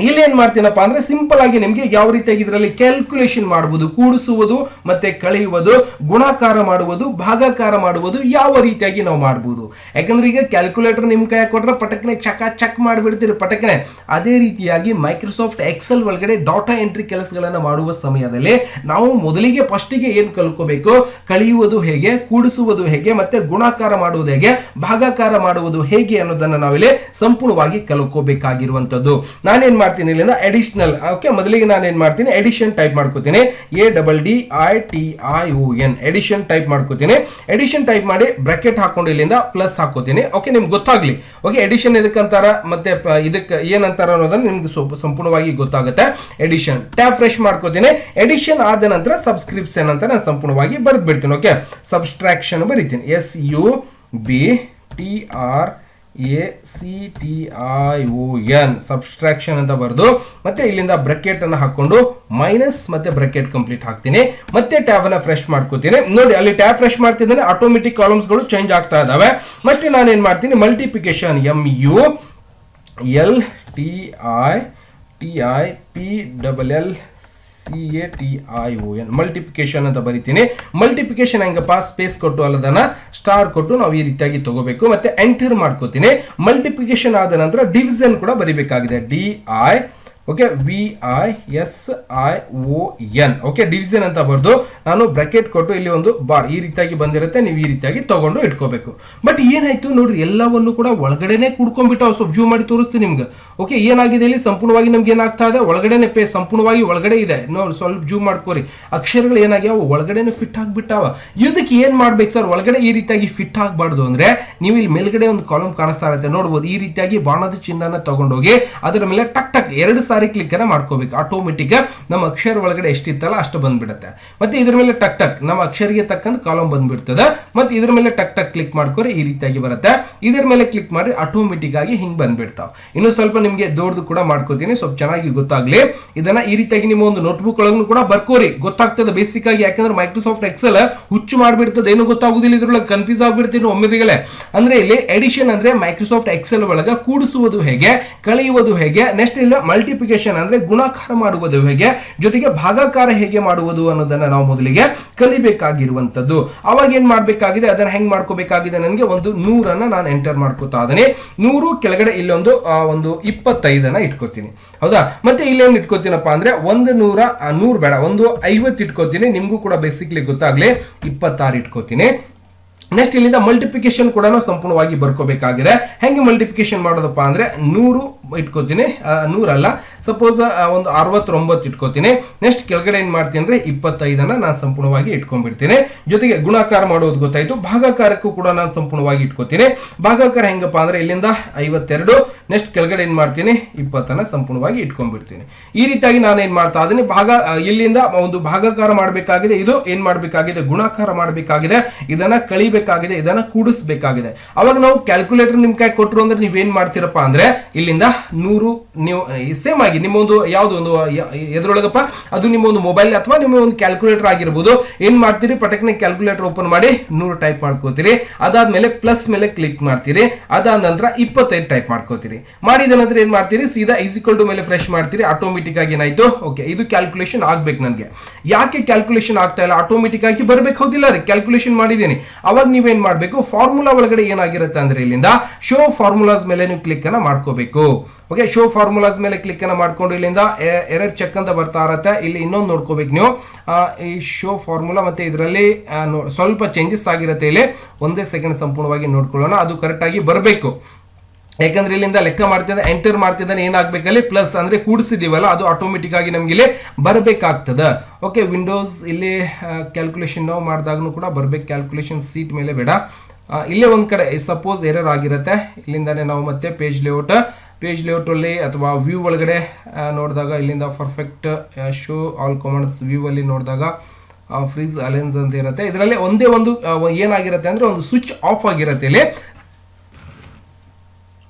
ಇಲ್ಲಿ ಏನ್ ಮಾಡ್ತೀನಪ್ಪ ಅಂದ್ರೆ ಸಿಂಪಲ್ ಆಗಿ ನಿಮ್ಗೆ ಯಾವ ರೀತಿಯಾಗಿ ಇದರಲ್ಲಿ ಕ್ಯಾಲ್ಕುಲೇಷನ್ ಮಾಡುವುದು, ಕೂಡಿಸುವುದು ಮತ್ತೆ ಕಳೆಯುವುದು, ಗುಣಾಕಾರ ಮಾಡುವುದು, ಭಾಗಾಕಾರ ಮಾಡುವುದು ಯಾವ ರೀತಿಯಾಗಿ ನಾವು ಮಾಡಬಹುದು. ಯಾಕಂದ್ರೆ ಈಗ ಕ್ಯಾಲ್ಕುಲೇಟರ್ ನಿಮ್ ಕೈ ಕೊಟ್ರೆ ಪಟಕನೆ ಚೆಕ್ ಮಾಡಿಬಿಡ್ತೀರಿ ಪಟಕನೆ. ಅದೇ ರೀತಿಯಾಗಿ ಮೈಕ್ರೋಸಾಫ್ಟ್ ಎಕ್ಸೆಲ್ ಒಳಗಡೆ ಡಾಟಾ ಎಂಟ್ರಿ ಕೆಲಸಗಳನ್ನ ಮಾಡುವ ಸಮಯದಲ್ಲಿ ನಾವು ಮೊದಲಿಗೆ ಫಸ್ಟಿಗೆ ಏನ್ ಕಲ್ಕೋಬೇಕು, ಕಳೆಯುವುದು ಹೇಗೆ, ಕೂಡಿಸುವುದು ಹೇಗೆ, ಮತ್ತೆ ಗುಣಾಕಾರ ಮಾಡುವುದು ಹೇಗೆ, ಭಾಗಾಕಾರ ಮಾಡುವುದು ಹೇಗೆ ಅನ್ನೋದನ್ನ ನಾವಿಲ್ಲಿ ಸಂಪೂರ್ಣವಾಗಿ ಕಲ್ಕೋಬೇಕಾಗಿರುವಂತದ್ದು. ನಾನೇನ್ ಮಾಡ್ತೀನಿ ಇಲ್ಲಿಂದ ಅಡಿಷನಲ್. ಓಕೆ, ಮೊದಲಿಗೆ ನಾನು ಏನ್ ಮಾಡ್ತೀನಿ, ಎಡಿಷನ್ ಟೈಪ್ ಮಾಡ್ಕೋತೀನಿ. ADDITION ಎಡಿಷನ್ ಟೈಪ್ ಮಾಡ್ಕೋತೀನಿ. ಎಡಿಷನ್ ಟೈಪ್ ಮಾಡಿ ಬ್ರಾಕೆಟ್ ಹಾಕೊಂಡು ಇಲ್ಲಿಂದ ಪ್ಲಸ್ ಹಾಕೋತೀನಿ. ಓಕೆ, ನಿಮ್ಗೆ ಗೊತ್ತಾಗ್ಲಿ. ಓಕೆ, ಎಡಿಷನ್ ಎದಕ್ಕಂತಾರ ಮತ್ತೆ ಇದಕ್ಕೆ ಏನಂತಾರ ಅನ್ನೋದನ್ನ ನಿಮ್ಗೆ ಸಂಪೂರ್ಣವಾಗಿ ಗೊತ್ತಾಗುತ್ತೆ. ಎಡಿಷನ್ ಟ್ಯಾಬ್ ಫ್ರೆಶ್ ಮಾಡ್ಕೋತೀನಿ. ಎಡಿಷನ್ ಆದ ನಂತರ ಸಬ್ಸ್ಕ್ರಿಪ್ಷನ್ ಅಂತ ನಾನು ಸಂಪೂರ್ಣವಾಗಿ ಬರೆದು ಬಿಡ್ತೀನಿ. ಓಕೆ, ಸಬ್ಸ್ಟ್ರಾಕ್ಷನ್ ಬರೀತೀನಿ. SUBTRACTION ಸಬ್ಸ್ಟ್ರಾಕ್ಷನ್ ಅಂತ ಬರೆದು ಮತ್ತೆ ಇಲ್ಲಿಂದ ಬ್ರಾಕೆಟ್ ಅನ್ನು ಹಾಕೊಂಡು ಮೈನಸ್ ಮತ್ತೆ ಬ್ರಾಕೆಟ್ ಕಂಪ್ಲೀಟ್ ಹಾಕ್ತೀನಿ. ಮತ್ತೆ ಟ್ಯಾಬ್ ಅನ್ನ ಫ್ರೆಶ್ ಮಾಡ್ಕೋತೀನಿ. ನೋಡಿ, ಅಲ್ಲಿ ಟ್ಯಾಬ್ ಫ್ರೆಶ್ ಮಾಡ್ತಿದ್ದೇನೆ, ಆಟೋಮೆಟಿಕ್ ಕಾಲಮ್ಸ್ ಗಳು ಚೇಂಜ್ ಆಗ್ತಾ ಇದಾವೆ. ಮತ್ತೆ ನಾನು ಏನ್ ಮಾಡ್ತೀನಿ, ಮಲ್ಟಿಪ್ಲಿಕೇಶನ್ MULTIPLLCATION ಮಲ್ಟಿಪ್ಲಿಕೇಶನ್ ಅಂತ ಬರೀತೀನಿ. ಮಲ್ಟಿಪ್ಲಿಕೇಶನ್ ಹೆಂಗಪ್ಪ, ಸ್ಪೇಸ್ ಕೊಟ್ಟು ಅಲ್ಲದನ್ನ ಸ್ಟಾರ್ ಕೊಟ್ಟು ನಾವು ಈ ರೀತಿಯಾಗಿ ತಗೋಬೇಕು. ಮತ್ತೆ ಎಂಟರ್ ಮಾಡ್ಕೋತೀನಿ. ಮಲ್ಟಿಪ್ಲಿಕೇಶನ್ ಆದ ನಂತರ ಡಿವಿಷನ್ ಕೂಡ ಬರೀಬೇಕಾಗಿದೆ. DI okay VISION okay, division ಅಂತ ಬರೆದು ನಾನು ಬ್ರಾಕೆಟ್ ಕೊಟ್ಟು ಇಲ್ಲಿ ಒಂದು ಬಾರ್ ಈ ರೀತಿಯಾಗಿ ಬಂದಿರುತ್ತೆ. ನೀವು ಈ ರೀತಿಯಾಗಿ ತಗೊಂಡು ಇಟ್ಕೋಬೇಕು. ಬಟ್ ಏನಾಯ್ತು ನೋಡ್ರಿ, ಎಲ್ಲವನ್ನು ಕೂಡ ಒಳಗಡೆನೆ ಕುಡ್ಕೊಂಡ್ಬಿಟ್ಟು ಸ್ವಲ್ಪ ಜೂಮ್ ಮಾಡಿ ತೋರಿಸ್ತೀನಿ ನಿಮ್ಗೆ. ಓಕೆ, ಏನಾಗಿದೆ ಇಲ್ಲಿ ಸಂಪೂರ್ಣವಾಗಿ ನಮ್ಗೆ ಏನಾಗ್ತಾ ಇದೆ, ಒಳಗಡೆನೆ ಸಂಪೂರ್ಣವಾಗಿ ಒಳಗಡೆ ಇದೆ. ನೋಡಿ ಸ್ವಲ್ಪ ಜೂಮ್ ಮಾಡ್ಕೋರಿ. ಅಕ್ಷರಗಳು ಏನಾಗ್ಯಾವ ಒಳಗಡೆನೆ ಫಿಟ್ ಆಗ್ಬಿಟ್ಟಾವ. ಇದಕ್ಕೆ ಏನ್ ಮಾಡ್ಬೇಕು ಸರ್, ಒಳಗಡೆ ಈ ರೀತಿಯಾಗಿ ಫಿಟ್ ಆಗ್ಬಾರ್ದು ಅಂದ್ರೆ ನೀವು ಇಲ್ಲಿ ಮೇಲ್ಗಡೆ ಒಂದು ಕಾಲಮ್ ಕಾಣಿಸ್ತಾ ಇರುತ್ತೆ ನೋಡ್ಬೋದು. ಈ ರೀತಿಯಾಗಿ ಬಾಣದ ಚಿಹ್ನನ ತಗೊಂಡೋಗಿ ಅದರ ಮೇಲೆ ಟಕ್ ಟಕ್ 2 ಸಾರಿ ಕ್ಲಿಕ್ ಅನ್ನ ಮಾಡ್ಕೋಬೇಕು. ಆಟೋಮೆಟಿಕ್ ನಮ್ಮ ಅಕ್ಷರ ಒಳಗಡೆ ಎಷ್ಟಿತ್ತಲ್ಲ ಅಷ್ಟು ಬಂದ್ಬಿಡುತ್ತೆ. ಮತ್ತೆ ಇದ್ರ ಮೇಲೆ ಟಕ್ ಟಕ್ ನಮ್ಮ ಅಕ್ಷರಿಗೆ ತಕ್ಕಂತ ಕಾಲಮ್ ಬಂದ್ಬಿಡ್ತದೆ. ಮತ್ತೆ ಇದ್ರ ಮೇಲೆ ಟಕ್ ಟಕ್ ಕ್ಲಿಕ್ ಮಾಡ್ಕೋರಿ ಈ ರೀತಿಯಾಗಿ ಬರುತ್ತೆ. ಇದ್ರ ಮೇಲೆ ಕ್ಲಿಕ್ ಮಾಡಿ ಆಟೋಮೆಟಿಕ್ ಆಗಿ ಹಿಂಗ್ ಬಂದ್ಬಿಡ್ತಾವ. ಇನ್ನು ಸ್ವಲ್ಪ ನಿಮ್ಗೆ ದೊಡ್ಡದು ಕೂಡ ಮಾಡ್ಕೋತೀನಿ, ಸ್ವಲ್ಪ ಚೆನ್ನಾಗಿ ಗೊತ್ತಾಗ್ಲಿ. ಇದನ್ನ ಈ ರೀತಿಯಾಗಿ ನಿಮ್ಮ ಒಂದು ನೋಟ್ಬುಕ್ ಒಳಗೂ ಕೂಡ ಬರ್ಕೋರಿ, ಗೊತ್ತಾಗ್ತದೆ ಬೇಸಿಕ್ ಆಗಿ. ಯಾಕಂದ್ರೆ ಮೈಕ್ರೋಸಾಫ್ಟ್ ಎಕ್ಸೆಲ್ ಹುಚ್ಚು ಮಾಡ್ಬಿಡ್ತದೆ, ಏನು ಗೊತ್ತಾಗುದಿಲ್ಲ, ಇದ್ರೊಳಗೆ ಕನ್ಫ್ಯೂಸ್ ಆಗ್ಬಿಡ್ತೀನಿ ಒಮ್ಮೆದಿಗಳೇ. ಅಂದ್ರೆ ಇಲ್ಲಿ ಎಡಿಷನ್ ಅಂದ್ರೆ ಮೈಕ್ರೋಸಾಫ್ಟ್ ಎಕ್ಸೆಲ್ ಒಳಗ ಕೂಡಿಸುವುದು ಹೇಗೆ, ಕಳೆಯುವುದು ಹೇಗೆ, ನೆಕ್ಸ್ಟ್ ಇಲ್ಲ ಮಲ್ಟಿಪ್ಲಿಕೇಶನ್ ಅಂದ್ರೆ ಗುಣಾಕಾರ ಮಾಡುವುದು ಹೇಗೆ, ಜೊತೆಗೆ ಭಾಗಾಕಾರ ಹೇಗೆ ಮಾಡುವುದು ಅನ್ನೋದನ್ನ ನಾವು ಮೊದಲಿಗೆ ಕಲಿಬೇಕಾಗಿರುವಂತದ್ದು. ಅವಾಗ ಏನ್ ಮಾಡ್ಬೇಕಾಗಿದೆ, ಅದನ್ನ ಹೆಂಗ್ ಮಾಡ್ಕೋಬೇಕಾಗಿದೆ, ನನಗೆ ಒಂದು 100 ನಾನು ಎಂಟರ್ ಮಾಡ್ಕೋತಾ ಇದ್ದೀನಿ. 100 ಕೆಳಗಡೆ ಇಲ್ಲೊಂದು 25 ಇಟ್ಕೋತೀನಿ. ಹೌದಾ, ಮತ್ತೆ ಇಲ್ಲೇನ್ ಇಟ್ಕೋತೀನಪ್ಪ ಅಂದ್ರೆ 100 ಬೇಡ, 50 ಇಟ್ಕೋತೀನಿ. ನಿಮ್ಗೂ ಕೂಡ ಬೇಸಿಕ್ಲಿ ಗೊತ್ತಾಗ್ಲಿ 26 ಇಟ್ಕೋತೀನಿ. ನೆಕ್ಸ್ಟ್ ಇಲ್ಲಿಂದ ಮಲ್ಟಿಪ್ಲಿಕೇಶನ್ ಕೂಡ ನಾವು ಸಂಪೂರ್ಣವಾಗಿ ಬರ್ಕೋಬೇಕಾಗಿದೆ. ಹೆಂಗೆ ಮಲ್ಟಿಪ್ಲಿಕೇಶನ್ ಮಾಡೋದಪ್ಪ ಅಂದ್ರೆ 100 ಇಟ್ಕೋತೀನಿ, 100 ಅಲ್ಲ, ಸಪೋಸ್ ಒಂದು 69 ಇಟ್ಕೋತೀನಿ. ನೆಕ್ಸ್ಟ್ ಕೆಳಗಡೆ ಏನ್ ಮಾಡ್ತೀನಿ ಅಂದ್ರೆ 25 ನಾನು ಸಂಪೂರ್ಣವಾಗಿ ಇಟ್ಕೊಂಡ್ಬಿಡ್ತೀನಿ. ಜೊತೆಗೆ ಗುಣಾಕಾರ ಮಾಡೋದು ಗೊತ್ತಾಯ್ತು. ಭಾಗಾಕಾರಕ್ಕೂ ಕೂಡ ನಾನು ಸಂಪೂರ್ಣವಾಗಿ ಇಟ್ಕೋತೀನಿ. ಭಾಗಾಕಾರ ಹೆಂಗಪ್ಪ ಅಂದ್ರೆ ಇಲ್ಲಿಂದ 52, ನೆಕ್ಸ್ಟ್ ಕೆಳಗಡೆ ಏನ್ ಮಾಡ್ತೀನಿ 20 ಸಂಪೂರ್ಣವಾಗಿ ಇಟ್ಕೊಂಡ್ಬಿಡ್ತೀನಿ. ಈ ರೀತಿಯಾಗಿ ನಾನು ಏನ್ ಮಾಡ್ತಾ ಇದ್ದೀನಿ, ಇಲ್ಲಿಂದ ಒಂದು ಭಾಗಾಕಾರ ಮಾಡಬೇಕಾಗಿದೆ, ಇದು ಏನ್ ಮಾಡಬೇಕಾಗಿದೆ ಗುಣಾಕಾರ ಮಾಡಬೇಕಾಗಿದೆ. ಇದನ್ನ ಕಳಿಬೇಕು ಮಾಡ್ಬೇಕಾಗಿದೆ, ಇದನ್ನ ಕೂಡಿಸಬೇಕಾಗಿದೆ. ಅವಾಗ ನಾವು ಕ್ಯಾಲ್ಕುಲೇಟರ್ ನಿಮ್ ಕೈ ಕೊಟ್ಟರು ಅಂದ್ರೆ ನೀವೇನ್ ಮಾಡ್ತೀರಪ್ಪ ಅಂದ್ರೆ ಇಲ್ಲಿಂದ 100 ನೀವು ಸೇಮ್ ಆಗಿ ನಿಮ್ಮ ಒಂದು ಯಾವ್ದು ಒಂದು ಎದ್ರೊಳಗಪ್ಪ ಅದು ನಿಮ್ಮ ಒಂದು ಮೊಬೈಲ್ ಅಥವಾ ನಿಮ್ಮ ಒಂದು ಕ್ಯಾಲ್ಕುಲೇಟರ್ ಆಗಿರ್ಬೋದು. ಏನ್ ಮಾಡ್ತೀರಿ, ಪಟಕ್ನೆ ಕ್ಯಾಲ್ಕುಲೇಟರ್ ಓಪನ್ ಮಾಡಿ 100 ಟೈಪ್ ಮಾಡ್ಕೋತೀರಿ. ಅದಾದ್ಮೇಲೆ ಪ್ಲಸ್ ಮೇಲೆ ಕ್ಲಿಕ್ ಮಾಡ್ತೀರಿ. ಅದಾದ ನಂತರ 25 ಟೈಪ್ ಮಾಡ್ಕೋತೀರಿ. ಮಾಡಿದ ನಂತರ ಏನ್ ಮಾಡ್ತೀರಿ, ಸೀದಾ ಈಕ್ವಲ್ ಟು ಮೇಲೆ ಫ್ರೆಶ್ ಮಾಡ್ತೀರಿ. ಆಟೋಮೆಟಿಕ್ ಆಗಿ ಏನಾಯ್ತು, ಓಕೆ ಇದು ಕ್ಯಾಲ್ಕುಲೇಷನ್ ಆಗ್ಬೇಕು ನನಗೆ. ಯಾಕೆ ಕ್ಯಾಲ್ಕುಲೇಷನ್ ಆಗ್ತಾ ಇಲ್ಲ, ಆಟೋಮೆಟಿಕ್ ಆಗಿ ಬರ್ಬೇಕು ಹೌದಿಲ್ಲ ರೀ, ಕ್ಯಾಲ್ಕುಲೇಷನ್ ಮಾಡಿದ್ದೀನಿ. ಅವಾಗ ನೀವೇನ್ ಮಾಡ್ಬೇಕು, ಫಾರ್ಮುಲಾ ಒಳಗಡೆ ಏನಾಗಿರುತ್ತೆ ಅಂದ್ರೆ ಇಲ್ಲಿಂದ ಶೋ ಫಾರ್ಮುಲಾಸ್ ಮೇಲೆ ನೀವು ಕ್ಲಿಕ್ ಅನ್ನ ಮಾಡ್ಕೋಬೇಕು. ಓಕೆ, ಶೋ ಫಾರ್ಮುಲಾಸ್ ಮೇಲೆ ಕ್ಲಿಕ್ ಅನ್ನ ಮಾಡ್ಕೊಂಡು ಇಲ್ಲಿಂದ ಎರರ್ ಚೆಕ್ ಅಂತ ಬರ್ತಾ ಇರತ್ತೆ. ಇಲ್ಲಿ ಇನ್ನೊಂದು ನೋಡ್ಕೋಬೇಕು ನೀವು, ಈ ಶೋ ಫಾರ್ಮುಲಾ ಮತ್ತೆ ಇದರಲ್ಲಿ ಸ್ವಲ್ಪ ಚೇಂಜಸ್ ಆಗಿರುತ್ತೆ. ಇಲ್ಲಿ ಒಂದೇ ಸೆಕೆಂಡ್ ಸಂಪೂರ್ಣವಾಗಿ ನೋಡ್ಕೊಳ್ಳೋಣ, ಅದು ಕರೆಕ್ಟ್ ಆಗಿ ಬರಬೇಕು. ಯಾಕಂದ್ರೆ ಇಲ್ಲಿಂದ ಲೆಕ್ಕ ಮಾಡ್ತಿದ್ದ ಎಂಟರ್ ಮಾಡ್ತಿದ್ದಾನೆ ಏನಾಗಬೇಕಲ್ಲಿ ಪ್ಲಸ್ ಅಂದ್ರೆ ಕೂಡಿಸಿದೀವಲ್ಲ ಅದು ಆಟೋಮೆಟಿಕ್ ಆಗಿ ನಮ್ಗೆ ಇಲ್ಲಿ ಬರಬೇಕಾಗ್ತದ. ಓಕೆ, ವಿಂಡೋಸ್ ಇಲ್ಲಿ ಕ್ಯಾಲ್ಕುಲೇಷನ್ ನಾವು ಮಾಡಿದಾಗೂ ಕೂಡ ಬರ್ಬೇಕು. ಕ್ಯಾಲ್ಕುಲೇಷನ್ ಸೀಟ್ ಮೇಲೆ ಬೇಡ, ಇಲ್ಲೇ ಒಂದ್ ಕಡೆ ಸಪೋಸ್ ಎರರ್ ಆಗಿರುತ್ತೆ. ಇಲ್ಲಿಂದಾನೆ ನಾವು ಮತ್ತೆ ಪೇಜ್ ಲೇಔಟ್ ಅಲ್ಲಿ ಅಥವಾ ವ್ಯೂ ಒಳಗಡೆ ನೋಡಿದಾಗ ಇಲ್ಲಿಂದ perfect show all Commons view ಅಲ್ಲಿ ನೋಡಿದಾಗ ಫ್ರೀಸ್ ಅಲೆನ್ಸ್ ಅಂತ ಇರುತ್ತೆ. ಇದರಲ್ಲಿ ಒಂದೇ ಒಂದು ಏನಾಗಿರುತ್ತೆ ಅಂದ್ರೆ ಒಂದು ಸ್ವಿಚ್ ಆಫ್ ಆಗಿರುತ್ತೆ ಇಲ್ಲಿ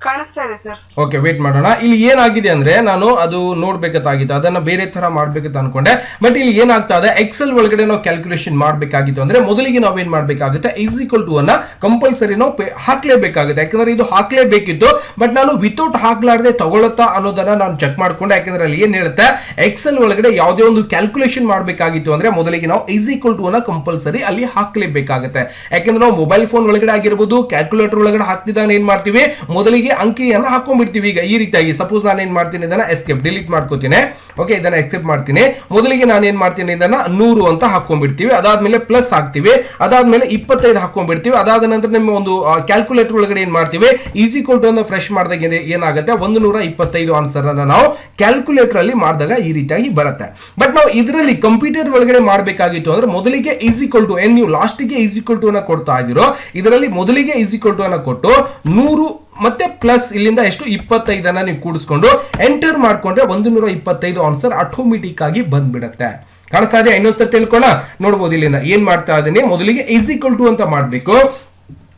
ಕಾಣಿಸ್ತಾ ಇದೆ ಸರ್. ಓಕೆ, ವೇಟ್ ಮಾಡೋಣ. ಇಲ್ಲಿ ಏನಾಗಿದೆ ಅಂದ್ರೆ ನಾನು ಅದು ನೋಡ್ಬೇಕಾಗಿತ್ತು, ಅದನ್ನ ಬೇರೆ ತರ ಮಾಡ್ಬೇಕಂತ ಅನ್ಕೊಂಡೆ. ಬಟ್ ಇಲ್ಲಿ ಏನಾಗ್ತಾ ಇದೆ, ಎಕ್ಸೆಲ್ ಒಳಗಡೆ ನಾವು ಕ್ಯಾಲ್ಕುಲೇಷನ್ ಮಾಡ್ಬೇಕಾಗಿತ್ತು ಅಂದ್ರೆ ಮೊದಲಿಗೆ ನಾವೇನ್ ಮಾಡ್ಬೇಕಾಗುತ್ತೆ, ಈಕ್ವಲ್ ಟು ಅನ್ನ ಕಂಪಲ್ಸರಿ ನಾವು ಹಾಕ್ಲೇಬೇಕಾಗುತ್ತೆ. ಯಾಕಂದ್ರೆ ಇದು ಹಾಕ್ಲೇಬೇಕಿತ್ತು, ಬಟ್ ನಾನು ವಿತೌಟ್ ಹಾಕ್ಲಾರ್ದೆ ತಗೊಳತ್ತಾ ಅನ್ನೋದನ್ನ ನಾನು ಚೆಕ್ ಮಾಡ್ಕೊಂಡೆ. ಯಾಕಂದ್ರೆ ಅಲ್ಲಿ ಏನ್ ಹೇಳುತ್ತೆ, ಎಕ್ಸೆಲ್ ಒಳಗಡೆ ಯಾವುದೇ ಒಂದು ಕ್ಯಾಲ್ಕುಲೇಷನ್ ಮಾಡ್ಬೇಕಾಗಿತ್ತು ಅಂದ್ರೆ ಮೊದಲಿಗೆ ನಾವು ಈಕ್ವಲ್ ಟು ಅನ್ನ ಕಂಪಲ್ಸರಿ ಅಲ್ಲಿ ಹಾಕ್ಲೇಬೇಕಾಗುತ್ತೆ. ಯಾಕಂದ್ರೆ ನಾವು ಮೊಬೈಲ್ ಫೋನ್ ಒಳಗಡೆ ಆಗಿರ್ಬೋದು, ಕ್ಯಾಲ್ಕುಲೇಟರ್ ಒಳಗಡೆ ಹಾಕ್ತಿದ್ದಾಗ ಏನ್ ಮಾಡ್ತೀವಿ, ಮೊದಲಿಗೆ ಅಂಕಿಯನ್ನು ಹಾಕೊಂಡ್ಬಿಡ್ತೀವಿ. ಈಗ ಈ ರೀತಿಯಾಗಿ ಸಪೋಸ್ ನಾನು ಏನ್ ಮಾಡ್ತೀನಿ, ಇದನ್ನ ಎಸ್ಕೇಪ್ ಡಿಲೀಟ್ ಮಾಡ್ಕೋತೀನಿ. ಓಕೆ, ಇದನ್ನ ಎಕ್ಸೆಪ್ಟ್ ಮಾಡ್ತೀನಿ. ಮೊದಲಿಗೆ ನಾನು ಏನ್ ಮಾಡ್ತೀನಿ, ಇದನ್ನ 100 ಅಂತ ಹಾಕೊಂಡ್ಬಿಡ್ತೀವಿ. ಅದಾದ್ಮೇಲೆ ಪ್ಲಸ್ ಹಾಕ್ತಿವಿ. ಅದಾದ್ಮೇಲೆ 25 ಹಾಕೊಂಡ್ಬಿಡ್ತೀವಿ. ಅದಾದ ನಂತರ ನಿಮ್ಮ ಒಂದು ಕ್ಯಾಲ್ಕುಲೇಟರ್ ಒಳಗಡೆ ಏನ್ ಮಾಡ್ತೀವಿ, ಈಕ್ವಲ್ ಟು ಅನ್ನು ಫ್ರೆಶ್ ಮಾಡಿದಾಗ ಏನಾಗುತ್ತೆ, 125 ಆನ್ಸರ್ ಅನ್ನ ನಾವು ಕ್ಯಾಲ್ಕುಲೇಟರ್ ಅಲ್ಲಿ ಮಾಡಿದಾಗ ಈ ರೀತಿಯಾಗಿ ಬರುತ್ತೆ. ಬಟ್ ನಾವು ಇದರಲ್ಲಿ ಕಂಪ್ಯೂಟರ್ ಒಳಗಡೆ ಮಾಡಬೇಕಾಗಿತ್ತು ಅಂದ್ರೆ ಮೊದಲಿಗೆ ಈಕ್ವಲ್ ಟು ನೀವು ಲಾಸ್ಟಿಗೆ ಈಕ್ವಲ್ ಟು ಅನ್ನ ಕೊಡ್ತಾ ಇದ್ದೀರೋ, ಇದರಲ್ಲಿ ಮೊದಲಿಗೆ ಈಕ್ವಲ್ ಟು ಅನ್ನ ಕೊಟ್ಟು 100 ಮತ್ತೆ ಪ್ಲಸ್ ಇಲ್ಲಿಂದ ಎಷ್ಟು 25 ಅನ್ನ ನೀವು ಕೂಡಿಸ್ಕೊಂಡು ಎಂಟರ್ ಮಾಡ್ಕೊಂಡ್ರೆ 125 ಆನ್ಸರ್ ಆಟೋಮೆಟಿಕ್ ಆಗಿ ಬಂದ್ಬಿಡುತ್ತೆ. ಕಾಣಿಸ್ತಾ ಇದೆ? ಇನ್ನೊಂದ್ಸರಿ ತಿಳ್ಕೊಳ್ಳ ನೋಡ್ಬೋದು. ಇಲ್ಲಿಂದ ಏನ್ ಮಾಡ್ತಾ ಇದೀನಿ, ಮೊದಲಿಗೆ ಈಕ್ವಲ್ ಟು ಅಂತ ಮಾಡ್ಬೇಕು.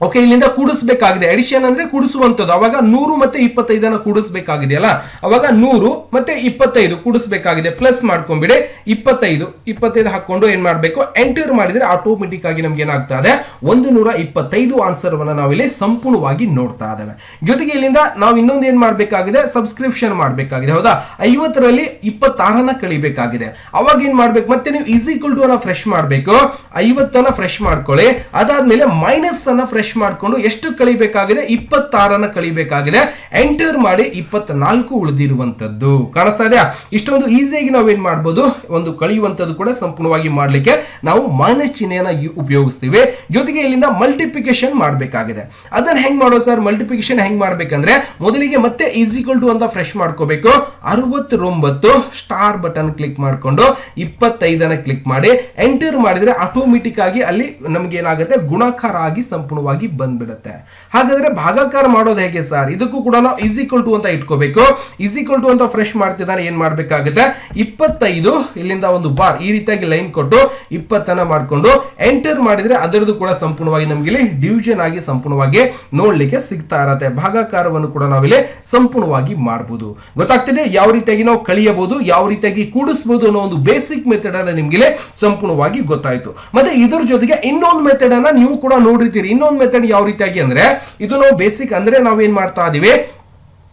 ಓಕೆ, ಇಲ್ಲಿಂದ ಕೂಡಿಸಬೇಕಾಗಿದೆ. ಅಡಿಷನ್ ಅಂದ್ರೆ ಕೂಡಿಸುವಂತದ್ದು. ಅವಾಗ 100 ಮತ್ತೆ 25 ಅನ್ನ ಕೂಡಿಸಬೇಕಾಗಿದೆಯಲ್ಲ, ಅವಾಗ 100 ಮತ್ತೆ 25 ಕೂಡಿಸಬೇಕಾಗಿದೆ. ಪ್ಲಸ್ ಮಾಡ್ಕೊಂಡ್ಬಿಡಿ 25 ಹಾಕೊಂಡು ಏನ್ ಮಾಡ್ಬೇಕು, ಎಂಟರ್ ಮಾಡಿದ್ರೆ ಆಟೋಮೆಟಿಕ್ ಆಗಿ ನಮ್ಗೆ ಏನಾಗ್ತಾ ಇದೆ, 125 ಆನ್ಸರ್ ಅನ್ನ ನಾವಿಲ್ಲಿ ಸಂಪೂರ್ಣವಾಗಿ ನೋಡ್ತಾ ಇದ್ದೇವೆ. ಜೊತೆಗೆ ಇಲ್ಲಿಂದ ನಾವು ಇನ್ನೊಂದು ಏನ್ ಮಾಡ್ಬೇಕಾಗಿದೆ, ಸಬ್ಸ್ಕ್ರಿಪ್ಷನ್ ಮಾಡ್ಬೇಕಾಗಿದೆ. ಹೌದಾ, 50ರಲ್ಲಿ 26 ಕಳಿಬೇಕಾಗಿದೆ. ಅವಾಗ ಏನ್ ಮಾಡ್ಬೇಕು, ಮತ್ತೆ ನೀವು ಈಕ್ವಲ್ ಟು ಅನ್ನ ಫ್ರೆಶ್ ಮಾಡ್ಬೇಕು. 50 ಫ್ರೆಶ್ ಮಾಡ್ಕೊಳ್ಳಿ. ಅದಾದ್ಮೇಲೆ ಮೈನಸ್ ಅನ್ನ ಫ್ರೆಶ್ ಮಾಡ್ಕೊಂಡು ಎಷ್ಟು ಕಳಿಬೇಕಾಗಿದೆ, 26 ಕಳಿಬೇಕಾಗಿದೆ. ಎಂಟರ್ ಮಾಡಿ 24 ಉಳಿದಿರುವಂತದ್ದು. ಕಾಣಿಸ್ತಾ ಇದೆಯಾ? ಇಷ್ಟೊಂದು ಈಸಿಯಾಗಿ ನಾವೇನ್ ಮಾಡ್ಬೋದು, ಒಂದು ಕಳಿಯುವಂತದ್ದು ಕೂಡ ಸಂಪೂರ್ಣವಾಗಿ ಮಾಡ್ಲಿಕ್ಕೆ ನಾವು ಮೈನಸ್ ಚಿಹ್ನೆಯನ್ನ ಉಪಯೋಗಿಸ್ತೀವಿ. ಜೊತೆಗೆ ಇಲ್ಲಿಂದ ಮಲ್ಟಿಪ್ಲಿಕೇಶನ್ ಮಾಡಬೇಕಾಗಿದೆ. ಅದನ್ನ ಹೆಂಗ್ ಮಾಡೋದು ಸರ್, ಮಲ್ಟಿಪ್ಲಿಕೇಶನ್ ಹೆಂಗ್ ಮಾಡ್ಬೇಕಂದ್ರೆ ಮೊದಲಿಗೆ ಮತ್ತೆ ಈಕ್ವಲ್ ಟು ಅಂತ ಫ್ರೆಶ್ ಮಾಡ್ಕೋಬೇಕು. 69 ಸ್ಟಾರ್ ಬಟನ್ ಕ್ಲಿಕ್ ಮಾಡ್ಕೊಂಡು 25 ಕ್ಲಿಕ್ ಮಾಡಿ ಎಂಟರ್ ಮಾಡಿದ್ರೆ ಆಟೋಮೆಟಿಕ್ ಆಗಿ ಅಲ್ಲಿ ನಮ್ಗೆ ಏನಾಗುತ್ತೆ, ಗುಣಾಕಾರ ಆಗಿ ಸಂಪೂರ್ಣವಾಗಿ ಬಂದ್ಬಿಡುತ್ತೆ. ಹಾಗಾದ್ರೆ ಭಾಗಾಕಾರ ಮಾಡೋದು ಹೇಗೆ ಸರ್, ಇದಕ್ಕೂ ಕೂಡ ನಾವು ಈಕ್ವಲ್ ಟು ಅಂತ ಇಟ್ಕೋಬೇಕು. ಈಕ್ವಲ್ ಟು ಅಂತ ಫ್ರೆಶ್ ಮಾಡ್ತಿದ್ದಾನೆ ಏನ್ ಮಾಡ್ಬೇಕಾಗುತ್ತೆ, 25 ಇಲ್ಲಿಂದ ಒಂದು ಬಾರ್ ಈ ರೀತಿಯಾಗಿ ಲೈನ್ ಕೊಟ್ಟು 20 ಮಾಡ್ಕೊಂಡು ಎಂಟರ್ ಮಾಡಿದ್ರೆ ಅದರದ್ದು ಕೂಡ ಸಂಪೂರ್ಣವಾಗಿ ನಮ್ಗೆ ಇಲ್ಲಿ ಡಿವಿಷನ್ ಆಗಿ ಸಂಪೂರ್ಣವಾಗಿ ನೋಡ್ಲಿಕ್ಕೆ ಸಿಗ್ತಾ ಇರತ್ತೆ. ಭಾಗಾಕಾರವನ್ನು ಕೂಡ ನಾವಿಲ್ಲಿ ಸಂಪೂರ್ಣವಾಗಿ ಮಾಡಬಹುದು. ಗೊತ್ತಾಗ್ತಿದೆ ಯಾವ ರೀತಿಯಾಗಿ ನಾವು ಕಳಿಯಬಹುದು, ಯಾವ ರೀತಿಯಾಗಿ ಕೂಡಿಸಬಹುದು ಅನ್ನೋ ಒಂದು ಬೇಸಿಕ್ ಮೆಥಡ್ ಅನ್ನ ನಿಮ್ಗೆ ಸಂಪೂರ್ಣವಾಗಿ ಗೊತ್ತಾಯ್ತು. ಮತ್ತೆ ಇದರ ಜೊತೆಗೆ ಇನ್ನೊಂದು ಮೆಥಡ್ ಅನ್ನ ನೀವು ಕೂಡ ನೋಡಿರ್ತೀರಿ. ಇನ್ನೊಂದು ಮೆಥಡ್ ಯಾವ ರೀತಿಯಾಗಿ ಅಂದ್ರೆ, ಇದು ನಾವು ಬೇಸಿಕ್ ಅಂದ್ರೆ ನಾವೇನ್ ಮಾಡ್ತಾ ಇದೀವಿ,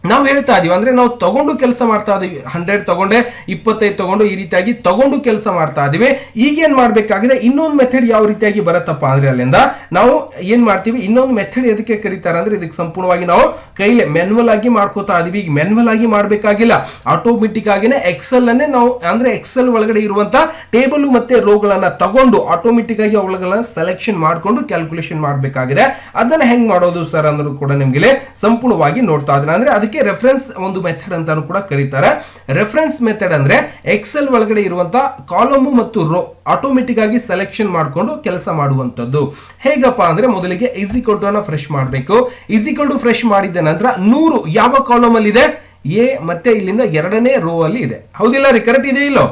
ನಾವು ಹೇಳ್ತಾ ಇದೀವಿ ಅಂದ್ರೆ ನಾವು ತಗೊಂಡು ಕೆಲಸ ಮಾಡ್ತಾ ಇದೀವಿ. 100 ತಗೊಂಡೆ 25 ತಗೊಂಡು ಈ ರೀತಿಯಾಗಿ ತಗೊಂಡು ಕೆಲಸ ಮಾಡ್ತಾ ಇದೀವಿ. ಈಗ ಏನ್ ಮಾಡ್ಬೇಕಾಗಿದೆ, ಇನ್ನೊಂದು ಮೆಥಡ್ ಯಾವ ರೀತಿಯಾಗಿ ಬರುತ್ತಪ್ಪ ಅಂದ್ರೆ ಅಲ್ಲಿಂದ ನಾವು ಏನ್ ಮಾಡ್ತೀವಿ, ಇನ್ನೊಂದು ಮೆಥಡ್ ಎದಕ್ಕೆ ಕರೀತಾರೆ ಅಂದ್ರೆ ಇದಕ್ಕೆ ಸಂಪೂರ್ಣವಾಗಿ ನಾವು ಕೈಲೇ ಮ್ಯಾನ್ಯುವಲ್ ಆಗಿ ಮಾಡ್ಕೋತಾ ಇದೀವಿ. ಈಗ ಮ್ಯಾನ್ಯುವಲ್ ಆಗಿ ಮಾಡ್ಬೇಕಾಗಿಲ್ಲ, ಆಟೋಮೆಟಿಕ್ ಆಗಿನೇ ಎಕ್ಸೆಲ್ ಅನ್ನೇ ನಾವು ಅಂದ್ರೆ ಎಕ್ಸೆಲ್ ಒಳಗಡೆ ಇರುವಂತ ಟೇಬಲ್ ಮತ್ತೆ ರೋಗಳನ್ನ ತಗೊಂಡು ಆಟೋಮೆಟಿಕ್ ಆಗಿ ಅವುಗಳನ್ನ ಸೆಲೆಕ್ಷನ್ ಮಾಡ್ಕೊಂಡು ಕ್ಯಾಲ್ಕುಲೇಷನ್ ಮಾಡಬೇಕಾಗಿದೆ. ಅದನ್ನ ಹೆಂಗ್ ಮಾಡೋದು ಸರ್ ಅಂದ್ರೂ ಕೂಡ ನಿಮ್ಗೆ ಸಂಪೂರ್ಣವಾಗಿ ನೋಡ್ತಾ ಇದ್ರೆ ಅಂದ್ರೆ ಅದಕ್ಕೆ ರೆಫರೆನ್ಸ್ ಒಂದು ಮೆಥಡ್ ಅಂತಾನು ಕೂಡ ಕರೀತಾರೆ. ರೆಫರೆನ್ಸ್ ಮೆಥಡ್ ಅಂದ್ರೆ ಎಕ್ಸೆಲ್ ಒಳಗಡೆ ಇರುವಂತಹ ಕಾಲಮ್ ಮತ್ತು ರೋ ಆಟೋಮೆಟಿಕ್ ಆಗಿ ಸೆಲೆಕ್ಷನ್ ಮಾಡಿಕೊಂಡು ಕೆಲಸ ಮಾಡುವಂತದ್ದು. ಹೇಗಪ್ಪ ಅಂದ್ರೆ ಮೊದಲಿಗೆ ಈಕ್ವಲ್ ಟು ಅನ್ನ ಫ್ರೆಶ್ ಮಾಡಬೇಕು. ಈಕ್ವಲ್ ಟು ಫ್ರೆಶ್ ಮಾಡಿದ ನಂತರ 100 ಯಾವ ಕಾಲಮ್ ಅಲ್ಲಿ ಇದೆ, ಎ ಮತ್ತೆ ಇಲ್ಲಿಂದ 2ನೇ ರೋ ಅಲ್ಲಿ ಇದೆ. ಹೌದಿಲ್ಲ ರೀ, ಕರೆಕ್ಟ್ ಇದೆ ಇಲ್ಲೋ?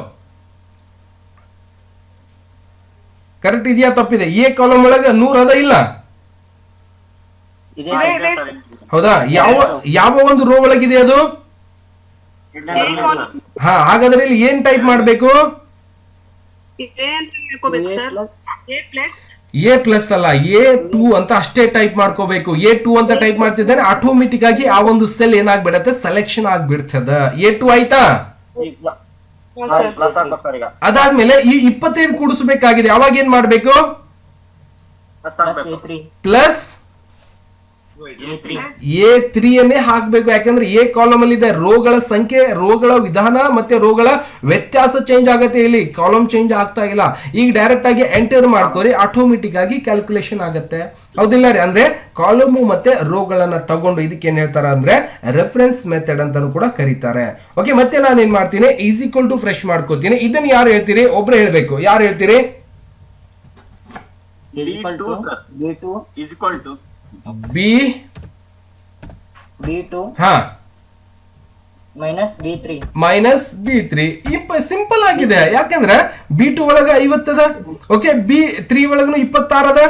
ಕರೆಕ್ಟ್ ಇದೆಯಾ ತಪ್ಪಿದೆ? ಎ ಕಾಲಮ್ ಒಳಗೆ 100 ಅದ ಇಲ್ಲ? ಇದೆ ಇದೆ ಸರ್ ಹೌದಾ? ಯಾವ ಯಾವ ಒಂದು ರೋ ಒಳಗಿದೆ ಅದು? ಹಾ, ಹಾಗಾದ್ರೆ ಇಲ್ಲಿ ಏನ್ ಟೈಪ್ ಮಾಡ್ಬೇಕು? ಇದೆ ಅಂತ ಹೇಳ್ಕೋಬೇಕು sir. A plus A plus ಅಲ್ಲ, A2 ಅಂತ ಅಷ್ಟೇ ಟೈಪ್ ಮಾಡ್ಕೋಬೇಕು. A2 ಅಂತ ಟೈಪ್ ಮಾಡ್ತಿದ್ದಾನೆ, ಆಟೋಮೆಟಿಕ್ ಆಗಿ ಆ ಒಂದು ಸೆಲ್ ಏನಾಗ್ಬಿಡತ್ತೆ, ಸೆಲೆಕ್ಷನ್ ಆಗ್ಬಿಡ್ತದ. A2 ಆಯ್ತಾ? ಪ್ಲಸ್ ಆಗ್ಬೇಕು ಸರ್ ಈಗ. ಅದಾದ್ಮೇಲೆ ಈ 25 ಕೂಡಿಸಬೇಕಾಗಿದೆ. ಅವಾಗ ಏನ್ ಮಾಡ್ಬೇಕು? ಪ್ಲಸ್ ಆಗ್ಬೇಕು. A3 ಪ್ಲಸ್ A3 ಅನ್ನೇ ಹಾಕ್ಬೇಕು. ಯಾಕಂದ್ರೆ ಎ ಕಾಲಮ್ ಅಲ್ಲಿ ಇದೆ. ರೋಗಳ ಸಂಖ್ಯೆ, ರೋಗಳ ವಿಧಾನ ಮತ್ತೆ ರೋಗಳ ವ್ಯತ್ಯಾಸ ಚೇಂಜ್ ಆಗತ್ತೆ, ಇಲ್ಲಿ ಕಾಲಮ್ ಚೇಂಜ್ ಆಗ್ತಾ ಇಲ್ಲ. ಈಗ ಡೈರೆಕ್ಟ್ ಆಗಿ ಎಂಟರ್ ಮಾಡ್ಕೋರಿ, ಆಟೋಮೆಟಿಕ್ ಆಗಿ ಕ್ಯಾಲ್ಕುಲೇಷನ್ ಆಗತ್ತೆ. ಹೌದಿಲ್ಲ ರೀ? ಅಂದ್ರೆ ಕಾಲಮು ಮತ್ತೆ ರೋಗಳನ್ನ ತಗೊಂಡು ಇದಕ್ಕೆ ಏನ್ ಹೇಳ್ತಾರ ಅಂದ್ರೆ ರೆಫರೆನ್ಸ್ ಮೆಥಡ್ ಅಂತಾನು ಕೂಡ ಕರೀತಾರೆ. ಓಕೆ, ಮತ್ತೆ ನಾನು ಏನ್ ಮಾಡ್ತೀನಿ, ಈಸ್ ಈಕ್ವಲ್ ಟು ಫ್ರೆಶ್ ಮಾಡ್ಕೋತೀನಿ. ಇದನ್ನ ಯಾರು ಹೇಳ್ತೀರಿ? ಒಬ್ರು ಹೇಳ್ಬೇಕು. ಯಾರು ಹೇಳ್ತೀರಿ? B2 sir. B2 is equal to B2 ಹಾ minus B3 minus B3. Simple ಆಗಿದೆ. ಯಾಕಂದ್ರೆ B2 ಒಳಗ 50 ಅದ. ಓಕೆ, B3 ಒಳಗನು 26 ಅದ.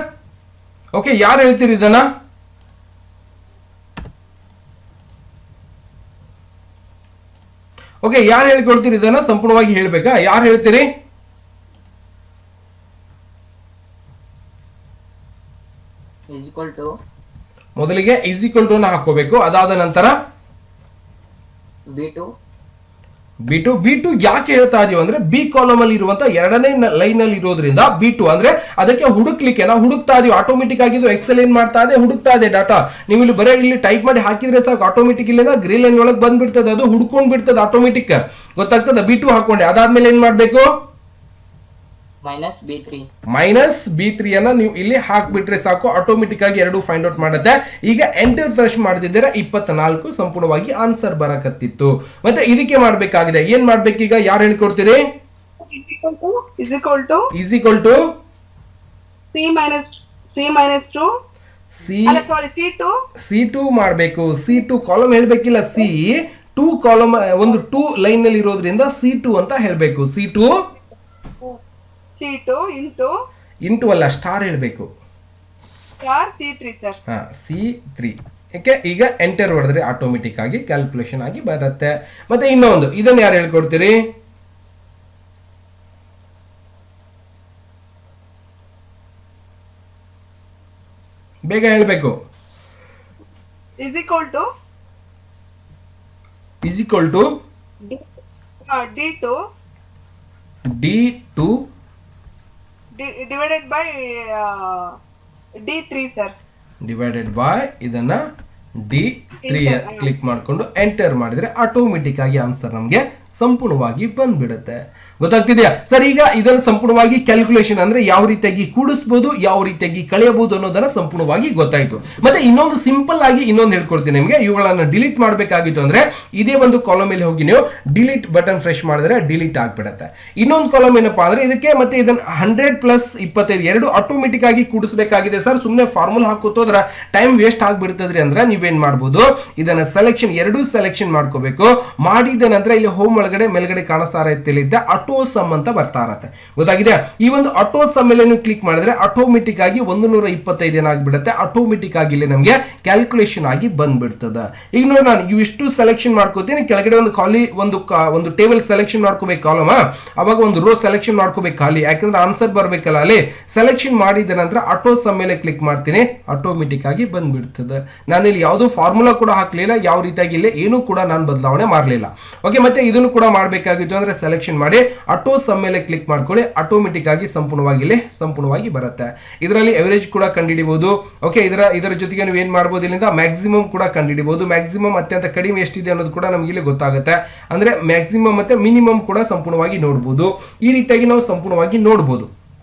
ಓಕೆ, ಯಾರು ಹೇಳ್ತೀರಿ ಇದನ್ನ? ಓಕೆ, ಯಾರು ಹೇಳ್ಕೊಡ್ತೀರಿ ಇದನ್ನ? ಸಂಪೂರ್ಣವಾಗಿ ಹೇಳ್ಬೇಕಾ? ಯಾರು ಹೇಳ್ತೀರಿ? is equal to ಮೊದಲಿಗೆ ಈಸ್ ಈಕ್ವಲ್ ಟು ಹಾಕೋಬೇಕು. ಅದಾದ ನಂತರ B2 ಯಾಕೆ ಹೇಳ್ತಾ ಇದೀವಿ ಅಂದ್ರೆ ಬಿ ಕಾಲಮ್ ಅಲ್ಲಿ ಇರುವಂತ ಎರಡನೇ ಲೈನ್ ಅಲ್ಲಿ ಇರೋದ್ರಿಂದ B2 ಅಂದ್ರೆ ಅದಕ್ಕೆ ಹುಡುಕ್ಲಿಕ್ಕೆ ನಾವು ಹುಡುಕ್ತಾ ಇದೀವಿ. ಆಟೋಮೆಟಿಕ್ ಆಗಿ ಎಕ್ಸೆಲ್ ಏನ್ ಮಾಡ್ತಾ ಇದೆ, ಹುಡುಕ್ತಾ ಇದೆ ಡಾಟಾ. ನೀವು ಇಲ್ಲಿ ಬರೀ ಇಲ್ಲಿ ಟೈಪ್ ಮಾಡಿ ಹಾಕಿದ್ರೆ ಸಾಕು, ಆಟೋಮೆಟಿಕ್ ಇಲ್ಲಿಂದ ಗ್ರೇ ಲೈನ್ ಒಳಗೆ ಬಂದ್ಬಿಡ್ತದೆ, ಅದು ಹುಡ್ಕೊಂಡ್ ಬಿಡ್ತದೆ ಆಟೋಮೆಟಿಕ್. ಗೊತ್ತಾಗ್ತದೆ? B2 ಹಾಕೊಂಡೆ. ಅದಾದ್ಮೇಲೆ ಏನ್ ಮಾಡ್ಬೇಕು? ಮೈನಸ್ B3 ಅನ್ನ ನೀವು ಇಲ್ಲಿ ಹಾಕ್ಬಿಟ್ರೆ ಸಾಕು, ಆಟೋಮೆಟಿಕ್ ಆಗಿ ಎರಡು ಫೈಂಡ್ ಔಟ್ ಮಾಡುತ್ತೆ. ಈಗ ಎಂಟರ್ ಫ್ರೆಶ್ ಮಾಡ್ತಿದ್ದೀರಾ, 24 ಸಂಪೂರ್ಣವಾಗಿ ಆನ್ಸರ್ ಬರಕತ್ತಿತ್ತು. ಮತ್ತೆ ಇದಕ್ಕೆ ಮಾಡ್ಬೇಕಾಗಿದೆ, ಏನ್ ಮಾಡ್ಬೇಕೀಗ? ಯಾರು ಹೇಳ್ಕೊಡ್ತೀರಿ? is equal to is equal to C minus 2 ಅಲ್ಲ ಸಾರಿ C2 ಮಾಡ್ಬೇಕು. C2 ಕಾಲಮ್ ಹೇಳ್ಬೇಕಿಲ್ಲ, C2 ಕಾಲಮ್ ಒಂದು 2 ಲೈನ್ ನಲ್ಲಿ ಇರೋದ್ರಿಂದ C2 ಅಂತ ಹೇಳ್ಬೇಕು. C2 ಇಂಟು ಅಲ್ಲ, ಸ್ಟಾರ್ ಹೇಳ್ಬೇಕು. C3 sir. ಹಾ, C3. ಓಕೆ, ಈಗ ಎಂಟರ್ ಹೊಡೆದ್ರೆ ಆಟೋಮೆಟಿಕ್ ಆಗಿ ಕ್ಯಾಲ್ಕುಲೇಷನ್ ಆಗಿ ಬರುತ್ತೆ. ಮತ್ತೆ ಇನ್ನೊಂದು, ಇದನ್ನ ಯಾರು ಹೇಳ್ಕೊಡ್ತೀರಿ? ಬೇಗ ಹೇಳ್ಬೇಕು. is equal to D2 divided by D3 sir. Divided by ಇದನ್ನ D3 ಕ್ಲಿಕ್ ಮಾಡ್ಕೊಂಡು ಎಂಟರ್ ಮಾಡಿದ್ರೆ ಆಟೋಮೆಟಿಕ್ ಆಗಿ ಆನ್ಸರ್ ನಮ್ಗೆ ಸಂಪೂರ್ಣವಾಗಿ ಬಂದ್ಬಿಡುತ್ತೆ. ಗೊತ್ತಾಗ್ತಿದೆಯಾ ಸರ್? ಈಗ ಇದನ್ನು ಸಂಪೂರ್ಣವಾಗಿ ಕ್ಯಾಲ್ಕುಲೇಷನ್ ಅಂದ್ರೆ ಯಾವ ರೀತಿಯಾಗಿ ಕೂಡಿಸಬಹುದು, ಯಾವ ರೀತಿಯಾಗಿ ಕಳೆಯಬಹುದು ಅನ್ನೋದನ್ನ ಸಂಪೂರ್ಣವಾಗಿ ಗೊತ್ತಾಯ್ತು. ಮತ್ತೆ ಇನ್ನೊಂದು ಸಿಂಪಲ್ ಆಗಿ ಇನ್ನೊಂದು ಹೇಳ್ಕೊಡ್ತೀನಿ ನಿಮಗೆ. ಇವುಗಳನ್ನ ಡಿಲೀಟ್ ಮಾಡಬೇಕಾಗಿತ್ತು ಅಂದ್ರೆ ಇದೇ ಒಂದು ಕಾಲಮ್ ಅಲ್ಲಿ ಹೋಗಿ ನೀವು ಡಿಲೀಟ್ ಬಟನ್ ಫ್ರೆಶ್ ಮಾಡಿದ್ರೆ ಡಿಲೀಟ್ ಆಗ್ಬಿಡುತ್ತೆ. ಇನ್ನೊಂದು ಕಾಲಮ್ ಏನಪ್ಪಾ ಅಂದ್ರೆ ಇದಕ್ಕೆ ಮತ್ತೆ ಇದನ್ನ 100 ಪ್ಲಸ್ 25 ಎರಡು ಆಟೋಮೆಟಿಕ್ ಆಗಿ ಕೂಡಿಸಬೇಕಾಗಿದೆ ಸರ್. ಸುಮ್ಮನೆ ಫಾರ್ಮುಲಾ ಹಾಕೋತೋದ್ರ ಟೈಮ್ ವೇಸ್ಟ್ ಆಗ್ಬಿಡ್ತದ್ರಿ. ಅಂದ್ರೆ ನೀವೇನ್ ಮಾಡ್ಬೋದು, ಇದನ್ನ ಎರಡೂ ಸೆಲೆಕ್ಷನ್ ಮಾಡ್ಕೋಬೇಕು. ಮಾಡಿದ ನಂತರ ಇಲ್ಲಿ ಹೋಮ್ ಒಳಗಡೆ ಮೇಲ್ಗಡೆ ಕಾಣಿಸ್ತಾ ಇರುತ್ತೆ ಆಟೋ ಸಮ್ ಅಂತ ಬರ್ತಾ ಇರತ್ತೆ. ಗೊತ್ತಾಗಿದೆ? ಈ ಒಂದು ಆಟೋ ಸಮ್ ಮೇಲೆ ನೀವು ಕ್ಲಿಕ್ ಮಾಡಿದ್ರೆ ಆಟೋಮೆಟಿಕ್ ಆಗಿ 125 ಏನಾಗ್ಬಿಡುತ್ತೆ, ಆಟೋಮೆಟಿಕ್ ಆಗಿ ಇಲ್ಲಿ ನಮಗೆ ಕ್ಯಾಲ್ಕುಲೇಷನ್ ಆಗಿ ಬಂದ್ಬಿಡ್ತದೆ. ಈಗ ನೋಡಿ, ನಾನು ಇವಿಷ್ಟು ಸೆಲೆಕ್ಷನ್ ಮಾಡ್ಕೋತೀನಿ. ಕೆಳಗಡೆ ಒಂದು ಖಾಲಿ ಒಂದು ಟೇಬಲ್ ಸೆಲೆಕ್ಷನ್ ಮಾಡ್ಕೋಬೇಕು ಕಾಲಮ್, ಅವಾಗ ಒಂದು ರೋ ಸೆಲೆಕ್ಷನ್ ಮಾಡ್ಕೋಬೇಕು ಖಾಲಿ, ಯಾಕಂದ್ರೆ ಆನ್ಸರ್ ಬರ್ಬೇಕಲ್ಲ. ಅಲ್ಲಿ ಸೆಲೆಕ್ಷನ್ ಮಾಡಿದ ನಂತರ ಆಟೋ ಸಮ್ ಮೇಲೆ ಕ್ಲಿಕ್ ಮಾಡ್ತೀನಿ, ಆಟೋಮೆಟಿಕ್ ಆಗಿ ಬಂದ್ಬಿಡ್ತದೆ. ನಾನು ಇಲ್ಲಿ ಯಾವುದೋ ಫಾರ್ಮುಲಾ ಕೂಡ ಹಾಕ್ಲಿಲ್ಲ, ಯಾವ ರೀತಿಯಾಗಿ ಇಲ್ಲಿ ಏನು ಕೂಡ ನಾನು ಬದಲಾವಣೆ ಮಾಡಲಿಲ್ಲ. ಓಕೆ, ಮತ್ತೆ ಇದನ್ನು ಕೂಡ ಮಾಡಬೇಕಾಗಿತ್ತು ಅಂದ್ರೆ ಸೆಲೆಕ್ಷನ್ ಮಾಡಿ ಆಟೋ ಸಮ್ ಮೇಲೆ ಕ್ಲಿಕ್ ಮಾಡ್ಕೊಳ್ಳಿ, ಆಟೋಮೆಟಿಕ್ ಆಗಿ ಸಂಪೂರ್ಣವಾಗಿ ಬರುತ್ತೆ. ಇದರಲ್ಲಿ ಎವರೇಜ್ ಕೂಡ ಕಂಡುಹಿಡಿಬಹುದು. ಓಕೆ, ಇದರ ಜೊತೆಗೆ ನೀವು ಏನ್ ಮಾಡಬಹುದು, ಇಲ್ಲಿಂದ ಮ್ಯಾಕ್ಸಿಮಮ್ ಕೂಡ ಕಂಡುಹಿಡಿಬಹುದು. ಮ್ಯಾಕ್ಸಿಮಮ್ ಅತ್ಯಂತ ಕಡಿಮೆ ಎಷ್ಟಿದೆ ಅನ್ನೋದು ಕೂಡ ನಮಗೆ ಇಲ್ಲಿ ಗೊತ್ತಾಗುತ್ತೆ. ಅಂದ್ರೆ ಮ್ಯಾಕ್ಸಿಮಮ್ ಮತ್ತೆ ಮಿನಿಮಮ್ ಕೂಡ ಸಂಪೂರ್ಣವಾಗಿ ನೋಡಬಹುದು. ಈ ರೀತಿಯಾಗಿ ನಾವು ಸಂಪೂರ್ಣವಾಗಿ ನೋಡಬಹುದು.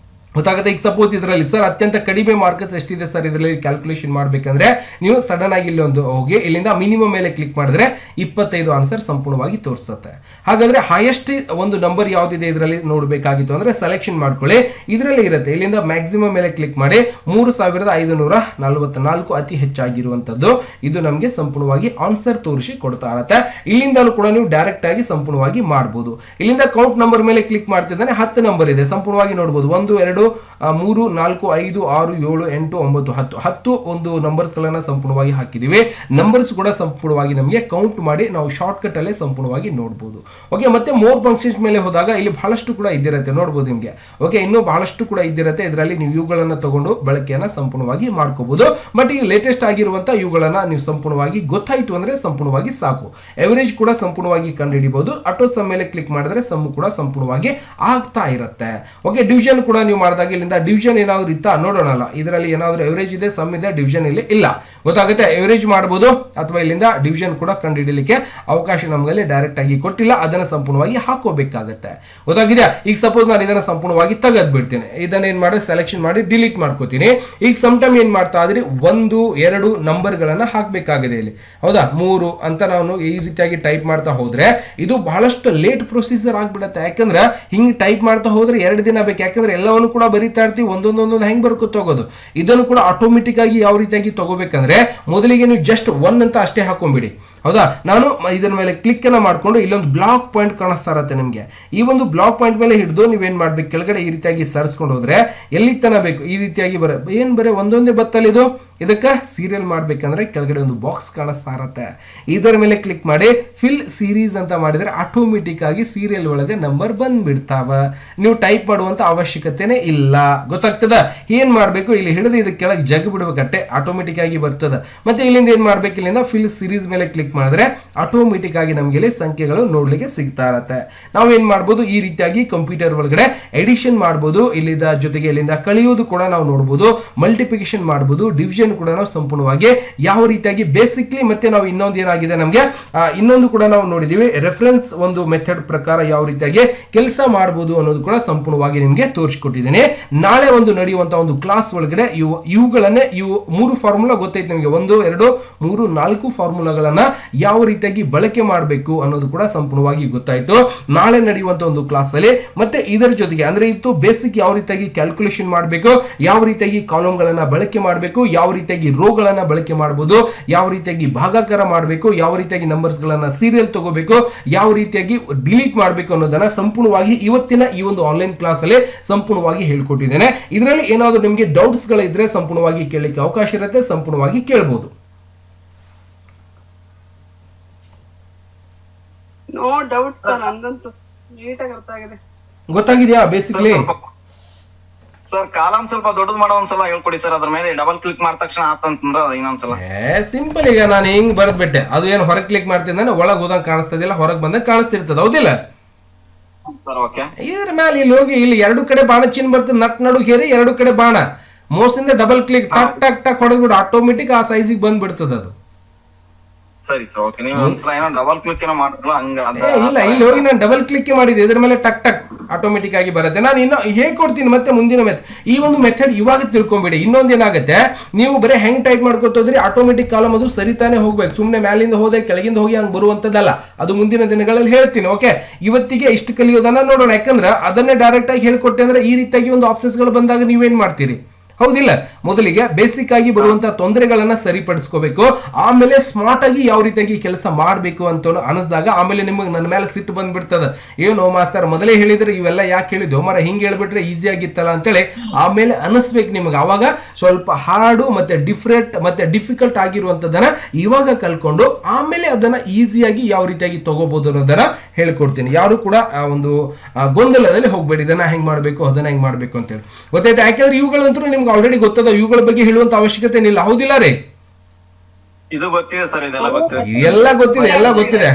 ಗೊತ್ತಾಗುತ್ತೆ? ಈಗ ಸಪೋಸ್ ಇದರಲ್ಲಿ ಸರ್ ಅತ್ಯಂತ ಕಡಿಮೆ ಮಾರ್ಕ್ಸ್ ಎಷ್ಟಿದೆ ಸರ್ ಇದರಲ್ಲಿ ಕ್ಯಾಲ್ಕುಲೇಷನ್ ಮಾಡ್ಬೇಕಂದ್ರೆ ನೀವು ಸಡನ್ ಆಗಿ ಇಲ್ಲಿ ಒಂದು ಹೋಗಿ ಇಲ್ಲಿಂದ ಮಿನಿಮಮ್ ಮೇಲೆ ಕ್ಲಿಕ್ ಮಾಡಿದ್ರೆ 25 ಆನ್ಸರ್ ಸಂಪೂರ್ಣವಾಗಿ ತೋರಿಸುತ್ತೆ. ಹಾಗಾದ್ರೆ ಹೈಯೆಸ್ಟ್ ಒಂದು ನಂಬರ್ ಯಾವ್ದಿದೆ ಇದರಲ್ಲಿ ನೋಡಬೇಕಾಗಿತ್ತು ಅಂದ್ರೆ ಸೆಲೆಕ್ಷನ್ ಮಾಡ್ಕೊಳ್ಳಿ, ಇದರಲ್ಲಿ ಇರುತ್ತೆ. ಇಲ್ಲಿಂದ ಮ್ಯಾಕ್ಸಿಮಮ್ ಮೇಲೆ ಕ್ಲಿಕ್ ಮಾಡಿ 3544 ಅತಿ ಹೆಚ್ಚಾಗಿರುವಂತದ್ದು ಇದು ನಮಗೆ ಸಂಪೂರ್ಣವಾಗಿ ಆನ್ಸರ್ ತೋರಿಸಿ ಕೊಡ್ತಾ ಇರುತ್ತೆ. ಇಲ್ಲಿಂದಲೂ ಕೂಡ ನೀವು ಡೈರೆಕ್ಟ್ ಆಗಿ ಸಂಪೂರ್ಣವಾಗಿ ಮಾಡಬಹುದು. ಇಲ್ಲಿಂದ ಕೌಂಟ್ ನಂಬರ್ ಮೇಲೆ ಕ್ಲಿಕ್ ಮಾಡ್ತಿದ್ದಾನೆ 10 ನಂಬರ್ ಇದೆ, ಸಂಪೂರ್ಣವಾಗಿ ನೋಡಬಹುದು. 1 2 3 4 5 6 7 8 9 10 ಒಂದು ನಂಬರ್ಸ್ ಗಳನ್ನ ಸಂಪೂರ್ಣವಾಗಿ ಹಾಕಿದೀವಿ. ನಂಬರ್ಸ್ ಕೂಡ ಸಂಪೂರ್ಣವಾಗಿ ನಮಗೆ ಕೌಂಟ್ ಮಾಡಿ ನಾವು ಶಾರ್ಟ್ ಕಟ್ ಅಲ್ಲೇ ಸಂಪೂರ್ಣವಾಗಿ ನೋಡಬಹುದು. ಓಕೆ, ಮತ್ತೆ ಮೋರ್ ಫಂಕ್ಷನ್ಸ್ ಮೇಲೆ ಹೋದಾಗ ಇಲ್ಲಿ ಬಹಳಷ್ಟು ಕೂಡ ಇದ್ದಿರುತ್ತೆ ನೋಡಬಹುದು ನಿಮಗೆ. ಓಕೆ, ಇನ್ನೂ ಬಹಳಷ್ಟು ಕೂಡ ಇದ್ದಿರುತ್ತೆ. ಇದರಲ್ಲಿ ನೀವು ಇವುಗಳನ್ನ ತಗೊಂಡು ಬಳಕೆಯನ್ನ ಸಂಪೂರ್ಣವಾಗಿ ಮಾಡ್ಕೋಬಹುದು. ಬಟ್ ಈಗ ಲೇಟೆಸ್ಟ್ ಆಗಿರುವಂತ ಇವುಗಳನ್ನ ನೀವು ಸಂಪೂರ್ಣವಾಗಿ ಗೊತ್ತಾಯ್ತು ಅಂದ್ರೆ ಸಂಪೂರ್ಣವಾಗಿ ಸಾಕು. ಎವರೇಜ್ ಕೂಡ ಸಂಪೂರ್ಣವಾಗಿ ಕಂಡುಹಿಡಿಬಹುದು. ಆಟೋ ಸಮ್ ಮೇಲೆ ಕ್ಲಿಕ್ ಮಾಡಿದ್ರೆ ಸಮ್ ಕೂಡ ಸಂಪೂರ್ಣವಾಗಿ ಆಗ್ತಾ ಇರುತ್ತೆ. ಓಕೆ, ಡಿವಿಷನ್ ಕೂಡ ನೀವು ಮಾಡಿದಾಗ ಇಲ್ಲಿಂದ ಡಿವಿಷನ್ ಏನಾದ್ರು ಇತ್ತಾ ನೋಡೋಣಲ್ಲ. ಇದರಲ್ಲಿ ಏನಾದ್ರು ಎವರೇಜ್ ಇದೆ, ಸಮ್ ಇದೆ, ಡಿವಿಷನ್ ಇಲ್ಲಿ ಇಲ್ಲ. ಗೊತ್ತಾಗುತ್ತೆ, ಎವರೇಜ್ ಮಾಡಬಹುದು ಅಥವಾ ಇಲ್ಲಿಂದ ಡಿವಿಷನ್ ಕೂಡ ಕಂಡುಹಿಡಲಿಕ್ಕೆ ಅವಕಾಶ ನಮಗಲ್ಲಿ ಡೈರೆಕ್ಟ್ ಆಗಿ ಕೊಟ್ಟಿಲ್ಲ. ಅದನ್ನ ಸಂಪೂರ್ಣವಾಗಿ ಹಾಕೋಬೇಕಾಗತ್ತೆ. ಗೊತ್ತಾಗಿದೆ. ಈಗ ಸಪೋಸ್ ನಾನು ಇದನ್ನ ಸಂಪೂರ್ಣವಾಗಿ ತೆಗೆದು ಬಿಡ್ತೀನಿ. ಇದನ್ನ ಏನ್ ಮಾಡಿ ಸೆಲೆಕ್ಷನ್ ಮಾಡಿ ಡಿಲೀಟ್ ಮಾಡ್ಕೋತೀನಿ. ಈಗ ಸಮ್ ಟೈಮ್ ಏನ್ ಮಾಡ್ತಾ ಇದ್ರಿ 1 2 ನಂಬರ್ ಗಳನ್ನ ಹಾಕ್ಬೇಕಾಗಿದೆ ಇಲ್ಲಿ. ಹೌದಾ, 3 ಅಂತ ನಾನು ಈ ರೀತಿಯಾಗಿ ಟೈಪ್ ಮಾಡ್ತಾ ಹೋದ್ರೆ ಇದು ಬಹಳಷ್ಟು ಲೇಟ್ ಪ್ರೊಸೀಜರ್ ಆಗ್ಬಿಡುತ್ತೆ. ಯಾಕಂದ್ರೆ ಹಿಂಗ್ ಟೈಪ್ ಮಾಡ್ತಾ ಹೋದ್ರೆ 2 ದಿನ ಬೇಕು. ಯಾಕಂದ್ರೆ ಎಲ್ಲವನ್ನು ಕೂಡ ಬರೀತಾ ಇರ್ತೀವಿ, ಒಂದೊಂದೊಂದೊಂದು ಹೆಂಗ್ ಬರ್ಕೊ ತಗೋದು. ಇದನ್ನು ಕೂಡ ಆಟೋಮೆಟಿಕ್ ಆಗಿ ಯಾವ ರೀತಿಯಾಗಿ ತಗೋಬೇಕಂದ್ರೆ ಮೊದಲಿಗೆ ನೀವು ಜಸ್ಟ್ 1 ಅಂತ ಅಷ್ಟೇ ಹಾಕೊಂಡ್ಬಿಡಿ. ಹೌದಾ, ನಾನು ಇದರ ಮೇಲೆ ಕ್ಲಿಕ್ ಅನ್ನ ಮಾಡ್ಕೊಂಡು ಇಲ್ಲೊಂದು ಬ್ಲಾಕ್ ಪಾಯಿಂಟ್ ಕಾಣಿಸ್ತಾ ಇರುತ್ತೆ ನಿಮ್ಗೆ. ಈ ಒಂದು ಬ್ಲಾಕ್ ಪಾಯಿಂಟ್ ಮೇಲೆ ಹಿಡಿದು ನೀವೇನ್ ಮಾಡ್ಬೇಕು, ಕೆಳಗಡೆ ಈ ರೀತಿಯಾಗಿ ಸರ್ಸ್ಕೊಂಡು ಹೋದ್ರೆ ಎಲ್ಲಿ ತನ ಬೇಕು ಈ ರೀತಿಯಾಗಿ ಏನ್ ಬರೀ ಒಂದೊಂದೇ ಬತ್ತಲ್ಲಿ ಇದು. ಇದಕ್ಕೆ ಸೀರಿಯಲ್ ಮಾಡ್ಬೇಕಂದ್ರೆ ಕೆಳಗಡೆ ಒಂದು ಬಾಕ್ಸ್ ಕಾಣಿಸ್ತಾ ಇರುತ್ತೆ. ಇದರ ಮೇಲೆ ಕ್ಲಿಕ್ ಮಾಡಿ ಫಿಲ್ ಸೀರೀಸ್ ಅಂತ ಮಾಡಿದ್ರೆ ಆಟೋಮೆಟಿಕ್ ಆಗಿ ಸೀರಿಯಲ್ ಒಳಗೆ ನಂಬರ್ ಬಂದ್ಬಿಡ್ತಾವ. ನೀವು ಟೈಪ್ ಮಾಡುವಂತ ಅವಶ್ಯಕತೆನೇ ಇಲ್ಲ. ಗೊತ್ತಾಗ್ತದ? ಏನ್ ಮಾಡ್ಬೇಕು, ಇಲ್ಲಿ ಹಿಡಿದು ಇದಕ್ಕೆ ಕೆಳಗೆ ಜಗ್ ಬಿಡ್ಬೇಕಟ್ಟೆ, ಆಟೋಮೆಟಿಕ್ ಆಗಿ ಬರ್ತದ. ಮತ್ತೆ ಇಲ್ಲಿಂದ ಏನ್ ಮಾಡ್ಬೇಕು, ಇಲ್ಲಿಂದ ಫಿಲ್ ಸೀರೀಸ್ ಮೇಲೆ ಕ್ಲಿಕ್ ಮಾಡಿದ್ರೆ ಆಟೋಮೆಟಿಕ್ ಆಗಿ ನಮ್ಗೆ ಇಲ್ಲಿ ಸಂಖ್ಯೆಗಳು ನೋಡ್ಲಿಕ್ಕೆ ಸಿಗ್ತಾ ಇರತ್ತೆ. ನಾವು ಏನ್ ಮಾಡ್ಬೋದು, ಈ ರೀತಿಯಾಗಿ ಕಂಪ್ಯೂಟರ್ ಒಳಗಡೆ ಎಡಿಷನ್ ಮಾಡ್ಬೋದು. ಇಲ್ಲಿಂದ ಜೊತೆಗೆ ಇಲ್ಲಿಂದ ಕಳೆಯೋದು ಕೂಡ ನಾವು ನೋಡಬಹುದು, ಮಲ್ಟಿಪ್ಲಿಕೇಶನ್ ಮಾಡಬಹುದು, ಡಿವಿಷನ್ ಕೂಡ ನಾವು ಸಂಪೂರ್ಣವಾಗಿ ಯಾವ ರೀತಿಯಾಗಿ ಬೇಸಿಕ್ಲಿ. ಮತ್ತೆ ನಾವು ಇನ್ನೊಂದು ಏನಾಗಿದೆ ನಮ್ಗೆ ಇನ್ನೊಂದು ಕೂಡ ನಾವು ನೋಡಿದೀವಿ, ರೆಫರೆನ್ಸ್ ಒಂದು ಮೆಥಡ್ ಪ್ರಕಾರ ಯಾವ ರೀತಿಯಾಗಿ ಕೆಲಸ ಮಾಡಬಹುದು ಅನ್ನೋದು ಕೂಡ ಸಂಪೂರ್ಣವಾಗಿ ನಿಮ್ಗೆ ತೋರಿಸಿಕೊಟ್ಟಿದ್ದೇನೆ. ನಾಳೆ ಒಂದು ನಡೆಯುವಂತ ಒಂದು ಕ್ಲಾಸ್ ಒಳಗಡೆ ಇವುಗಳನ್ನೇ 3 ಫಾರ್ಮುಲಾ ಗೊತ್ತೈತೆ ನಿಮಗೆ, 1 2 3 4 ಫಾರ್ಮುಲಾಗಳನ್ನ ಯಾವ ರೀತಿಯಾಗಿ ಬಳಕೆ ಮಾಡಬೇಕು ಅನ್ನೋದು ಕೂಡ ಸಂಪೂರ್ಣವಾಗಿ ಗೊತ್ತಾಯ್ತು. ನಾಳೆ ನಡೆಯುವಂತ ಒಂದು ಕ್ಲಾಸ್ ಅಲ್ಲಿ ಮತ್ತೆ ಇದರ ಜೊತೆಗೆ ಅಂದ್ರೆ ಇತ್ತು ಬೇಸಿಕ್ ಯಾವ ರೀತಿಯಾಗಿ ಕ್ಯಾಲ್ಕುಲೇಷನ್ ಮಾಡಬೇಕು, ಯಾವ ರೀತಿಯಾಗಿ ಕಾಲಮ್ ಗಳನ್ನ ಬಳಕೆ ಮಾಡಬೇಕು, ಯಾವ ರೀತಿಯಾಗಿ ರೋ ಗಳನ್ನ ಬಳಕೆ ಮಾಡಬಹುದು, ಯಾವ ರೀತಿಯಾಗಿ ಭಾಗಾಕಾರ ಮಾಡಬೇಕು, ಯಾವ ರೀತಿಯಾಗಿ ನಂಬರ್ಸ್ ಗಳನ್ನ ಸೀರಿಯಲ್ ತಗೋಬೇಕು, ಯಾವ ರೀತಿಯಾಗಿ ಡಿಲೀಟ್ ಮಾಡಬೇಕು ಅನ್ನೋದನ್ನ ಸಂಪೂರ್ಣವಾಗಿ ಇವತ್ತಿನ ಈ ಒಂದು ಆನ್ಲೈನ್ ಕ್ಲಾಸ್ ಅಲ್ಲಿ ಸಂಪೂರ್ಣವಾಗಿ ಹೇಳ್ಕೊಟ್ಟಿದ್ದೇನೆ. ಇದರಲ್ಲಿ ಏನಾದರೂ ನಿಮಗೆ ಡೌಟ್ಸ್ ಗಳಿದ್ರೆ ಸಂಪೂರ್ಣವಾಗಿ ಕೇಳಲಿಕ್ಕೆ ಅವಕಾಶ ಇರುತ್ತೆ, ಸಂಪೂರ್ಣವಾಗಿ ಕೇಳಬಹುದು. ನೋ ಡೌಟ್ ಸರ್, ನಂದಂತೂ ನೀಟಾಗಿ ಅರ್ಥ ಆಗಿದೆ. ಗೊತ್ತಾಗಿದೆಯಾ ಬೇಸಿಕ್ಲಿ? ಸರ್ ಕಾಲಮ್ ಸ್ವಲ್ಪ ದೊಡ್ಡದು ಮಾಡೋ ಒಂದ್ಸಲ ಹೇಳ್ಕೊಡಿ ಸರ್. ಅದ್ರ ಮೇಲೆ ಡಬಲ್ ಕ್ಲಿಕ್ ಮಾಡಿದ ತಕ್ಷಣ ಆತಂತಂದ್ರ ಇನ್ನೊಂದ್ಸಲ ಸಿಂಪಲ್. ಈಗ ನಾನು ಹಿಂಗ್ ಬರ್ದ್ ಬಿಟ್ಟೆ, ಅದು ಏನು ಹೊರಗೆ ಕ್ಲಿಕ್ ಮಾಡ್ತಿದ್ದಾನೆ ಒಳಗೆ ಹೋದಂಗ ಕಾಣಿಸ್ತದಿಲ್ಲ, ಹೊರಗೆ ಬಂದಾಗ ಕಾಣಿಸ್ತಿರ್ತದ, ಹೌದಿಲ್ಲ ಸರ್? ಓಕೆ, ಇದ್ರ ಮೇಲೆ ಇಲ್ಲಿ ಹೋಗಿ ಇಲ್ಲಿ 2 ಕಡೆ ಬಾಣ ಚಿನ್ ಬರ್ತದೆ, ನಟ್ ನಡು ಹೇರಿ 2 ಕಡೆ ಬಾಣ ಮೋಸಿಂದ ಡಬಲ್ ಕ್ಲಿಕ್ ಟಕ್ ಟಕ್ ಟಕ್ ಹೊಡೆದ್ಬಿಡು, ಆಟೋಮೆಟಿಕ್ ಆ ಸೈಜಿಗೆ ಬಂದ್ಬಿಡ್ತದ ಅದು. ಸರಿ ಸರ್, ಓಕೆ. ನೀವು ಒಂದ್ಸಲ ಏನೋ ಡಬಲ್ ಕ್ಲಿಕ್ ಏನೋ ಮಾಡಿದ್ರಲ್ಲ ಹಂಗ ಇಲ್ಲ, ಇಲ್ಲಿ ಹೋಗಿ ನಾನು ಡಬಲ್ ಕ್ಲಿಕ್ ಮಾಡಿದೆ, ಇದ್ರ ಮೇಲೆ ಟಕ್ ಟಕ್ ಆಟೋಮೆಟಿಕ್ ಆಗಿ ಬರುತ್ತೆ. ನಾನು ಇನ್ನು ಹೇಳ್ಕೊಡ್ತೀನಿ ಮತ್ತೆ ಮುಂದಿನ ಮೆಥಡ್. ಈ ಒಂದು ಮೆಥಡ್ ಇವಾಗ ತಿಳ್ಕೊಂಬಿಡಿ. ಇನ್ನೊಂದು ಏನಾಗುತ್ತೆ, ನೀವು ಬರೀ ಹೆಂಗ್ ಟೈಪ್ ಮಾಡ್ಕೊತೋದ್ರಿ ಆಟೋಮೆಟಿಕ್ ಕಾಲಮ್ ಅದು ಸರಿತಾನೆ ಹೋಗ್ಬೇಕು. ಸುಮ್ನೆ ಮ್ಯಾಲಿಂದ ಹೋದೆ ಕೆಳಗಿಂದ ಹೋಗಿ ಹಂಗ್ ಬರುವಂತದ್ದಲ್ಲ. ಅದು ಮುಂದಿನ ದಿನಗಳಲ್ಲಿ ಹೇಳ್ತೀನಿ. ಓಕೆ, ಇವತ್ತಿಗೆ ಇಷ್ಟು ಕಲಿಯೋದನ್ನ ನೋಡೋಣ. ಯಾಕಂದ್ರೆ ಅದನ್ನೇ ಡೈರೆಕ್ಟ್ ಆಗಿ ಹೇಳ್ಕೊಟ್ಟೆ ಅಂದ್ರೆ ಈ ರೀತಿಯಾಗಿ ಒಂದು ಆಪ್ಷನ್ಸ್ ಗಳು ಬಂದಾಗ ನೀವೇನ್ ಮಾಡ್ತೀರಿ, ಹೌದಿಲ್ಲ? ಮೊದಲಿಗೆ ಬೇಸಿಕ್ ಆಗಿ ಬರುವಂತಹ ತೊಂದರೆಗಳನ್ನ ಸರಿಪಡಿಸ್ಕೋಬೇಕು, ಆಮೇಲೆ ಸ್ಮಾರ್ಟ್ ಆಗಿ ಯಾವ ರೀತಿಯಾಗಿ ಕೆಲಸ ಮಾಡಬೇಕು ಅಂತ ಅನಿಸಿದಾಗ ಆಮೇಲೆ ನಿಮಗೆ ನನ್ನ ಮೇಲೆ ಸಿಟ್ಟು ಬಂದ್ಬಿಡ್ತದ. ಏನೋ ಮಾಸ್ತರ್ ಮೊದಲೇ ಹೇಳಿದ್ರೆ ಇವೆಲ್ಲ ಯಾಕೆ ಹೇಳಿದ್ವು ಮರ, ಹಿಂಗೆ ಹೇಳ್ಬಿಟ್ರೆ ಈಸಿ ಆಗಿತ್ತಲ್ಲ ಅಂತೇಳಿ ಆಮೇಲೆ ಅನಿಸ್ಬೇಕು ನಿಮಗೆ. ಅವಾಗ ಸ್ವಲ್ಪ ಹಾರ್ಡು ಮತ್ತೆ ಡಿಫ್ರೆಂಟ್ ಮತ್ತೆ ಡಿಫಿಕಲ್ಟ್ ಆಗಿರುವಂತದನ್ನ ಇವಾಗ ಕಲ್ಕೊಂಡು ಆಮೇಲೆ ಅದನ್ನ ಈಸಿಯಾಗಿ ಯಾವ ರೀತಿಯಾಗಿ ತಗೋಬಹುದು ಅನ್ನೋದನ್ನ ಹೇಳ್ಕೊಡ್ತೀನಿ. ಯಾರು ಕೂಡ ಒಂದು ಗೊಂದಲದಲ್ಲಿ ಹೋಗ್ಬೇಡಿ, ಇದನ್ನ ಹೆಂಗ್ ಮಾಡ್ಬೇಕು ಅದನ್ನ ಹೆಂಗ್ ಮಾಡ್ಬೇಕು ಅಂತ ಹೇಳಿ. ಗೊತ್ತಾಯ್ತು? ಯಾಕಂದ್ರೆ ಇವುಗಳಂತೂ ನಿಮ್ಗೆ ಆಲ್ರೆಡಿ ಗೊತ್ತದ, ಇವುಗಳ ಬಗ್ಗೆ ಹೇಳುವಂತ ಅವಶ್ಯಕತೆ ಇಲ್ಲ, ಹೌದಿಲ್ಲ ರೀ? ಇದು ಗೊತ್ತಿದೆ ಸರ್, ಇದೆಲ್ಲ ಗೊತ್ತಿದೆ, ಎಲ್ಲ ಗೊತ್ತಿದೆ, ಎಲ್ಲ ಗೊತ್ತಿದೆ.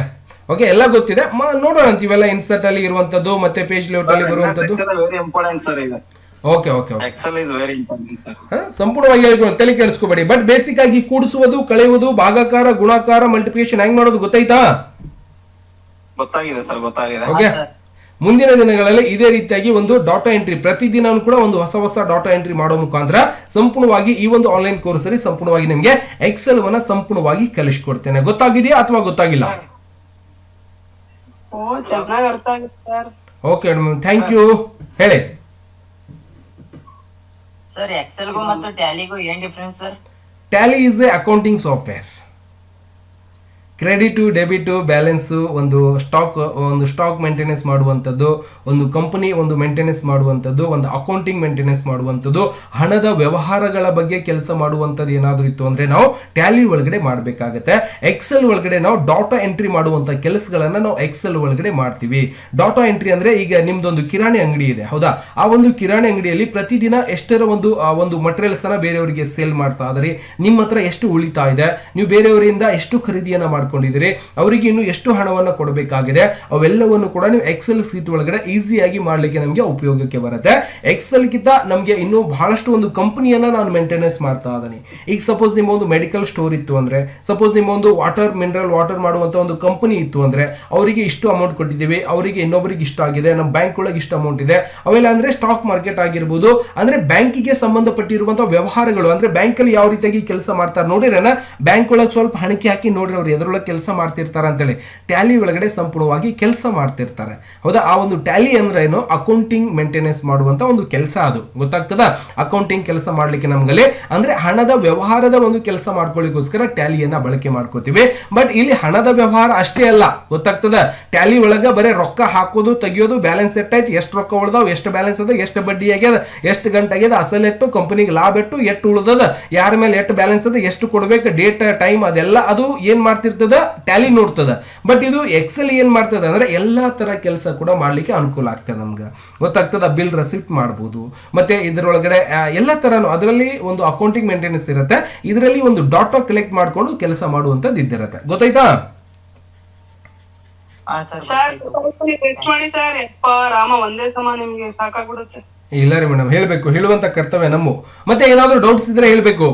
ಓಕೆ, ಎಲ್ಲ ಗೊತ್ತಿದೆ. ನೋಡೋಣ ಅಂತ ಇವೆಲ್ಲ ಇನ್ಸರ್ಟ್ ಅಲ್ಲಿ ಇರುವಂತದ್ದು ಮತ್ತೆ ಪೇಜ್ ಲೇಔಟ್ ಅಲ್ಲಿ ಬರುವಂತದ್ದು. ವೆರಿ ಇಂಪಾರ್ಟೆಂಟ್ ಸರ್ ಇದು. Okay okay, excel is very important sir. ಸಂಪೂರ್ಣವಾಗಿ ಹೇಳ್ಕೊಂಡು ತಲೆ ಕೆಡಿಸ್ಕೋಬೇಡಿ. ಬಟ್ ಬೇಸಿಕ್ ಆಗಿ ಕೂಡಿಸುವುದು, ಕಳೆಯುವುದು, ಭಾಗಾಕಾರ, ಗುಣಾಕಾರ, ಮಲ್ಟಿಪ್ಲಿಕೇಶನ್ ಹೆಂಗ್ ಮಾಡೋದು ಗೊತ್ತಾಯ್ತಾ? ಗೊತ್ತಾಗಿದೆ ಸರ್, ಗೊತ್ತಾಗಿದೆ. ಓಕೆ, ಮುಂದಿನ ದಿನಗಳಲ್ಲಿ ಇದೇ ರೀತಿಯಾಗಿ ಒಂದು ಡಾಟಾ ಎಂಟ್ರಿ ಪ್ರತಿದಿನ ಕೂಡ ಒಂದು ಹೊಸ ಡಾಟಾ ಎಂಟ್ರಿ ಮಾಡೋ ಮುಖಾಂತರ ಸಂಪೂರ್ಣವಾಗಿ ಈ ಒಂದು ಆನ್ಲೈನ್ ಕೋರ್ಸ್ ಅಲ್ಲಿ ಸಂಪೂರ್ಣವಾಗಿ ನಿಮಗೆ ಎಕ್ಸೆಲ್ ವನ್ನ ಸಂಪೂರ್ಣವಾಗಿ ಕಲಿಸಿಕೊಡ್ತೇನೆ. ಗೊತ್ತಾಗಿದೆಯಾ ಅಥವಾ ಗೊತ್ತಾಗಿಲ್ಲ? ಓ ಚೆನ್ನಾಗಿ ಅರ್ಥ ಆಗುತ್ತೆ ಸರ್. Okay, thank you. ಹೇಳಿ ಸರ್. ಎಕ್ಸೆಲ್ ಗು ಮತ್ತು ಟ್ಯಾಲಿಗೂ ಏನ್ difference sir? Tally is a accounting software. Credit debit balance, ಒಂದು ಸ್ಟಾಕ್ ಮೇಂಟೆನೆನ್ಸ್ ಮಾಡುವಂಥದ್ದು, ಒಂದು ಕಂಪನಿ ಒಂದು ಮೇಂಟೆನೆನ್ಸ್ ಮಾಡುವಂಥದ್ದು, ಒಂದು ಅಕೌಂಟಿಂಗ್ ಮೇಂಟೆನೆನ್ಸ್ ಮಾಡುವಂಥದ್ದು, ಹಣದ ವ್ಯವಹಾರಗಳ ಬಗ್ಗೆ ಕೆಲಸ ಮಾಡುವಂಥದ್ದು ಏನಾದರೂ ಇತ್ತು ಅಂದ್ರೆ ನಾವು ಟ್ಯಾಲಿ ಒಳಗಡೆ ಮಾಡಬೇಕಾಗತ್ತೆ. ಎಕ್ಸೆಲ್ ಒಳಗಡೆ ನಾವು ಡಾಟಾ ಎಂಟ್ರಿ ಮಾಡುವಂಥ ಕೆಲಸಗಳನ್ನ ನಾವು ಎಕ್ಸೆಲ್ ಒಳಗಡೆ ಮಾಡ್ತೀವಿ. ಡಾಟಾ ಎಂಟ್ರಿ ಅಂದ್ರೆ ಈಗ ನಿಮ್ದೊಂದು ಕಿರಾಣಿ ಅಂಗಡಿ ಇದೆ, ಹೌದಾ? ಆ ಒಂದು ಕಿರಾಣಿ ಅಂಗಡಿಯಲ್ಲಿ ಪ್ರತಿದಿನ ಎಷ್ಟರ ಒಂದು ಮಟೀರಿಯಲ್ಸ್ ಅನ್ನ ಬೇರೆಯವರಿಗೆ ಸೇಲ್ ಮಾಡ್ತಾ ಇದ್ರಿ, ನಿಮ್ಮ ಹತ್ರ ಎಷ್ಟು ಉಳಿತಾ ಇದೆ, ನೀವು ಬೇರೆಯವರಿಂದ ಎಷ್ಟು ಖರೀದಿಯನ್ನ ಮಾಡ್ಕೊಂಡಿದ್ದೀರಿ, ಅವರಿಗೆ ಇನ್ನು ಎಷ್ಟು ಹಣವನ್ನ ಕೊಡಬೇಕಾಗಿದೆ, ಅವೆಲ್ಲವನ್ನು ಕೂಡ ನೀವು ಎಕ್ಸೆಲ್ ಸೀಟ್ ಒಳಗಡೆ ಈಸಿಯಾಗಿ ಮಾಡ್ಲಿಕ್ಕೆ ನಮಗೆ ಉಪಯೋಗಕ್ಕೆ ಬರುತ್ತೆ. ಎಕ್ಸೆಲ್ ಗಿಂತ ನಮಗೆ ಇನ್ನೂ ಬಹಳಷ್ಟು ಒಂದು ಕಂಪನಿಯನ್ನ ನಾನು ಮೇಂಟೆನೆನ್ಸ್ ಮಾಡ್ತಾ ಇದ್ದೀನಿ. ಈಗ ಸಪೋಸ್ ನಿಮ್ಮ ಒಂದು ಮೆಡಿಕಲ್ ಸ್ಟೋರ್ ಇತ್ತು ಅಂದ್ರೆ, ಸಪೋಸ್ ನಿಮ್ಮ ಒಂದು ಮಿನರಲ್ ವಾಟರ್ ಮಾಡುವಂತ ಒಂದು ಕಂಪನಿ ಇತ್ತು ಅಂದ್ರೆ, ಅವರಿಗೆ ಇಷ್ಟು ಅಮೌಂಟ್ ಕೊಟ್ಟಿದ್ದೀವಿ, ಅವರಿಗೆ ಇನ್ನೊಬ್ಬರಿಗೆ ಇಷ್ಟ ಆಗಿದೆ, ನಮ್ಮ ಬ್ಯಾಂಕ್ ಒಳಗೆ ಇಷ್ಟು ಅಮೌಂಟ್ ಇದೆ, ಅವೆಲ್ಲ ಅಂದ್ರೆ ಸ್ಟಾಕ್ ಮಾರ್ಕೆಟ್ ಆಗಿರ್ಬೋದು, ಅಂದ್ರೆ ಬ್ಯಾಂಕಿಗೆ ಸಂಬಂಧಪಟ್ಟಿರುವಂತಹ ವ್ಯವಹಾರಗಳು, ಅಂದ್ರೆ ಬ್ಯಾಂಕ್ ಅಲ್ಲಿ ಯಾವ ರೀತಿಯಾಗಿ ಕೆಲಸ ಮಾಡ್ತಾರೆ ನೋಡಿರೇನ, ಬ್ಯಾಂಕ್ ಒಳಗೆ ಸ್ವಲ್ಪ ಹಣಿಕೆ ಹಾಕಿ ನೋಡ್ರಿ ಅವ್ರು ಎದ್ರೊಳಗೆ ಕೆಲಸ ಮಾಡ್ತಿರ್ತಾರೆ ಅಂತೇಳಿ. ಟ್ಯಾಲಿ ಒಳಗಡೆ ಸಂಪೂರ್ಣವಾಗಿ ಕೆಲಸ ಮಾಡ್ತಿರ್ತಾರೆ, ಹೌದಾ? ಆ ಒಂದು ಟ್ಯಾಲಿ ಅಂದ್ರೆ ಏನು, ಅಕೌಂಟಿಂಗ್ ಮೇಂಟೆನೆನ್ಸ್ ಮಾಡುವಂತ ಒಂದು ಕೆಲಸ, ಅದು ಗೊತ್ತಾಗ್ತದ? ಅಕೌಂಟಿಂಗ್ ಕೆಲಸ ಮಾಡ್ಲಿಕ್ಕೆ ನಮ್ಗಲ್ಲಿ ಅಂದ್ರೆ ಹಣದ ವ್ಯವಹಾರದ ಒಂದು ಕೆಲಸ ಮಾಡ್ಕೊಳ್ಳಿಕ್ಕೋಸ್ಕರ ಟ್ಯಾಲಿಯನ್ನ ಬಳಕೆ ಮಾಡ್ಕೋತೀವಿ. ಬಟ್ ಇಲ್ಲಿ ಹಣದ ವ್ಯವಹಾರ ಅಷ್ಟೇ ಅಲ್ಲ, ಗೊತ್ತಾಗ್ತದ? ಟ್ಯಾಲಿ ಒಳಗ ಬರೀ ರೊಕ್ಕ ಹಾಕೋದು ತೆಗಿಯೋದು, ಬ್ಯಾಲೆನ್ಸ್ ಎಟ್ ಆಯ್ತು, ಎಷ್ಟು ರೊಕ್ಕ ಉಳ್ದಾವ್, ಎಷ್ಟು ಬ್ಯಾಲೆನ್ಸ್ ಅದ, ಎಷ್ಟು ಬಡ್ಡಿ ಆಗ್ಯದ, ಎಷ್ಟು ಗಂಟೆ ಆಗ್ಯದ, ಅಸಲ್ ಎಟ್ಟು, ಕಂಪನಿಗೆ ಲಾಭ ಎಟ್ಟು, ಎಷ್ಟು ಉಳ್ದದ, ಯಾರ ಮೇಲೆ ಎಷ್ಟು ಬ್ಯಾಲೆನ್ಸ್ ಅದ, ಎಷ್ಟು ಕೊಡ್ಬೇಕು, ಡೇಟ್ ಟೈಮ್, ಅದೆಲ್ಲ ಅದು ಏನ್ ಮಾಡ್ತಿರ್ತದ, ಟ್ಯಾಲಿ ನೋಡ್ತದ. ಬಟ್ ಇದು ಎಕ್ಸೆಲ್ ಏನ್ ಮಾಡ್ತದ ಅಂದ್ರೆ ಎಲ್ಲಾ ತರ ಕೆಲಸ ಕೂಡ ಮಾಡ್ಲಿಕ್ಕೆ ಅನುಕೂಲ ಆಗ್ತದೆ ನಮ್ಗೆ, ಗೊತ್ತಾಗ್ತದ? ಬಿಲ್ ರೆಸಿಪ್ಟ್ ಮಾಡ್ಬೋದು, ಮತ್ತೆ ಇದರೊಳಗಡೆ ಎಲ್ಲ ತರನು ಅದರಲ್ಲಿ ಒಂದು ಅಕೌಂಟಿಂಗ್ ಮೇಂಟೆನೆನ್ಸ್ ಇರುತ್ತೆ, ಇದರಲ್ಲಿ ಒಂದು ಡಾಟಾ ಕಲೆಕ್ಟ್ ಮಾಡ್ಕೊಂಡು ಕೆಲಸ ಮಾಡುವಂತದ್ದು ಇದ್ದಿರತ್ತೆ. ಗೊತ್ತಾಯ್ತಾ? ಸರ್ ರೆಸ್ಟ್ ಮಾಡಿ ಸರ್. ಯಪ್ಪ ರಾಮ, ಒಂದೇ ಸಮ ನಿಮ್ಗೆ ಸಾಕಾಗ್ಬಿಡುತ್ತೆ. ಇಲ್ಲ ರೀ ಮೇಡಮ್, ಹೇಳ್ಬೇಕು, ಹೇಳುವಂತ ಕರ್ತವ್ಯ ನಮ್ಮ. ಮತ್ತೆ ಏನಾದ್ರು ಡೌಟ್ಸ್ ಇದ್ರೆ ಹೇಳ್ಬೇಕು.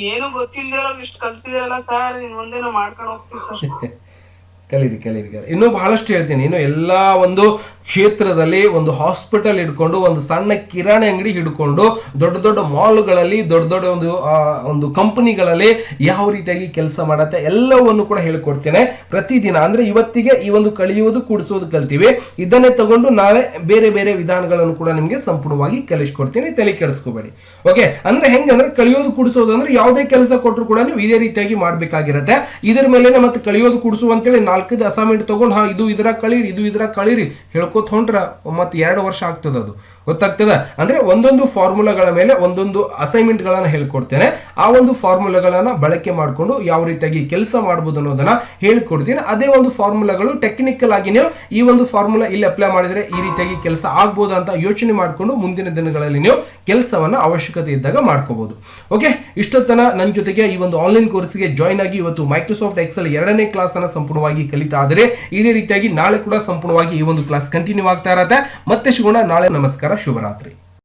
ಏನು ಗೊತ್ತಿಲ್ದಿರೋ ಇಷ್ಟು ಕಲ್ಸಿದಾರಲ್ಲ ಸರ್, ಇನ್ ಮುಂದೇನು ಮಾಡ್ಕೊಂಡು ಹೋಗ್ತೀವಿ ಸರ್. ಕಲೀರಿ. ಇನ್ನೂ ಬಹಳಷ್ಟು ಹೇಳ್ತೀನಿ. ಇನ್ನು ಎಲ್ಲಾ ಒಂದು ಕ್ಷೇತ್ರದಲ್ಲಿ ಒಂದು ಹಾಸ್ಪಿಟಲ್ ಹಿಡ್ಕೊಂಡು, ಒಂದು ಸಣ್ಣ ಕಿರಾಣಿ ಅಂಗಡಿ ಹಿಡ್ಕೊಂಡು, ದೊಡ್ಡ ದೊಡ್ಡ ಮಾಲ್ಗಳಲ್ಲಿ, ದೊಡ್ಡ ಒಂದು ಕಂಪನಿಗಳಲ್ಲಿ ಯಾವ ರೀತಿಯಾಗಿ ಕೆಲಸ ಮಾಡತ್ತೆ ಎಲ್ಲವನ್ನು ಕೂಡ ಹೇಳ್ಕೊಡ್ತೇನೆ ಪ್ರತಿದಿನ. ಅಂದ್ರೆ ಇವತ್ತಿಗೆ ಈ ಒಂದು ಕಲಿಯುವುದು ಕೂಡಿಸೋದು ಕಲ್ತೀವಿ, ಇದನ್ನೇ ತಗೊಂಡು ನಾಳೆ ಬೇರೆ ಬೇರೆ ವಿಧಾನಗಳನ್ನು ಕೂಡ ನಿಮ್ಗೆ ಸಂಪೂರ್ಣವಾಗಿ ಕಲಿಸ್ಕೊಡ್ತೀನಿ, ತಲೆ ಕೆಡಿಸ್ಕೋಬೇಡಿ. ಓಕೆ? ಅಂದ್ರೆ ಹೆಂಗಂದ್ರೆ ಕಲಿಯೋದು ಕೂಡಿಸೋದು ಅಂದ್ರೆ ಯಾವುದೇ ಕೆಲಸ ಕೊಟ್ಟರು ಕೂಡ ನೀವು ಇದೇ ರೀತಿಯಾಗಿ ಮಾಡ್ಬೇಕಾಗಿರತ್ತೆ. ಇದರ ಮೇಲೆ ಮತ್ತೆ ಕಲಿಯೋದು ಕೂಡಿಸು ಅಂತೇಳಿ 4 ಅಸೈನ್ಮೆಂಟ್ ತಗೊಂಡು ಇದು ಇದರ ಕಳೀರಿ ಹೇಳ್ಕೋತ ಹೊಂಟ್ರ ಮತ್ತೆ 2 ವರ್ಷ ಆಗ್ತದ, ಅದು ಗೊತ್ತಾಗ್ತದ? ಅಂದ್ರೆ ಒಂದೊಂದು ಫಾರ್ಮುಲಾಗಳ ಮೇಲೆ ಒಂದೊಂದು ಅಸೈನ್ಮೆಂಟ್ ಗಳನ್ನ ಹೇಳ್ಕೊಡ್ತೇನೆ. ಆ ಒಂದು ಫಾರ್ಮುಲಾಗಳನ್ನ ಬಳಕೆ ಮಾಡಿಕೊಂಡು ಯಾವ ರೀತಿಯಾಗಿ ಕೆಲಸ ಮಾಡಬಹುದು ಅನ್ನೋದನ್ನ ಹೇಳ್ಕೊಡ್ತೀನಿ. ಅದೇ ಒಂದು ಫಾರ್ಮುಲಾಗಳು ಟೆಕ್ನಿಕಲ್ ಆಗಿ ನೀವು ಈ ಒಂದು ಫಾರ್ಮುಲಾ ಇಲ್ಲಿ ಅಪ್ಲೈ ಮಾಡಿದ್ರೆ ಈ ರೀತಿಯಾಗಿ ಕೆಲಸ ಆಗ್ಬೋದು ಅಂತ ಯೋಚನೆ ಮಾಡಿಕೊಂಡು ಮುಂದಿನ ದಿನಗಳಲ್ಲಿ ನೀವು ಕೆಲಸವನ್ನ ಅವಶ್ಯಕತೆ ಇದ್ದಾಗ ಮಾಡ್ಕೋಬಹುದು. ಓಕೆ? ಇಷ್ಟೊತ್ತನ ನನ್ನ ಜೊತೆಗೆ ಈ ಒಂದು ಆನ್ಲೈನ್ ಕೋರ್ಸ್ಗೆ ಜಾಯ್ನ್ ಆಗಿ ಇವತ್ತು ಮೈಕ್ರೋಸಾಫ್ಟ್ ಎಕ್ಸೆಲ್ 2ನೇ ಕ್ಲಾಸ್ ಅನ್ನ ಸಂಪೂರ್ಣವಾಗಿ ಕಲಿತಾ ಆದರೆ ಇದೇ ರೀತಿಯಾಗಿ ನಾಳೆ ಕೂಡ ಸಂಪೂರ್ಣವಾಗಿ ಈ ಒಂದು ಕ್ಲಾಸ್ ಕಂಟಿನ್ಯೂ ಆಗ್ತಾ ಇರತ್ತೆ. ಮತ್ತೆ ಸಿಗೋಣ ನಾಳೆ. ನಮಸ್ಕಾರ, ಶುಭರಾತ್ರಿ.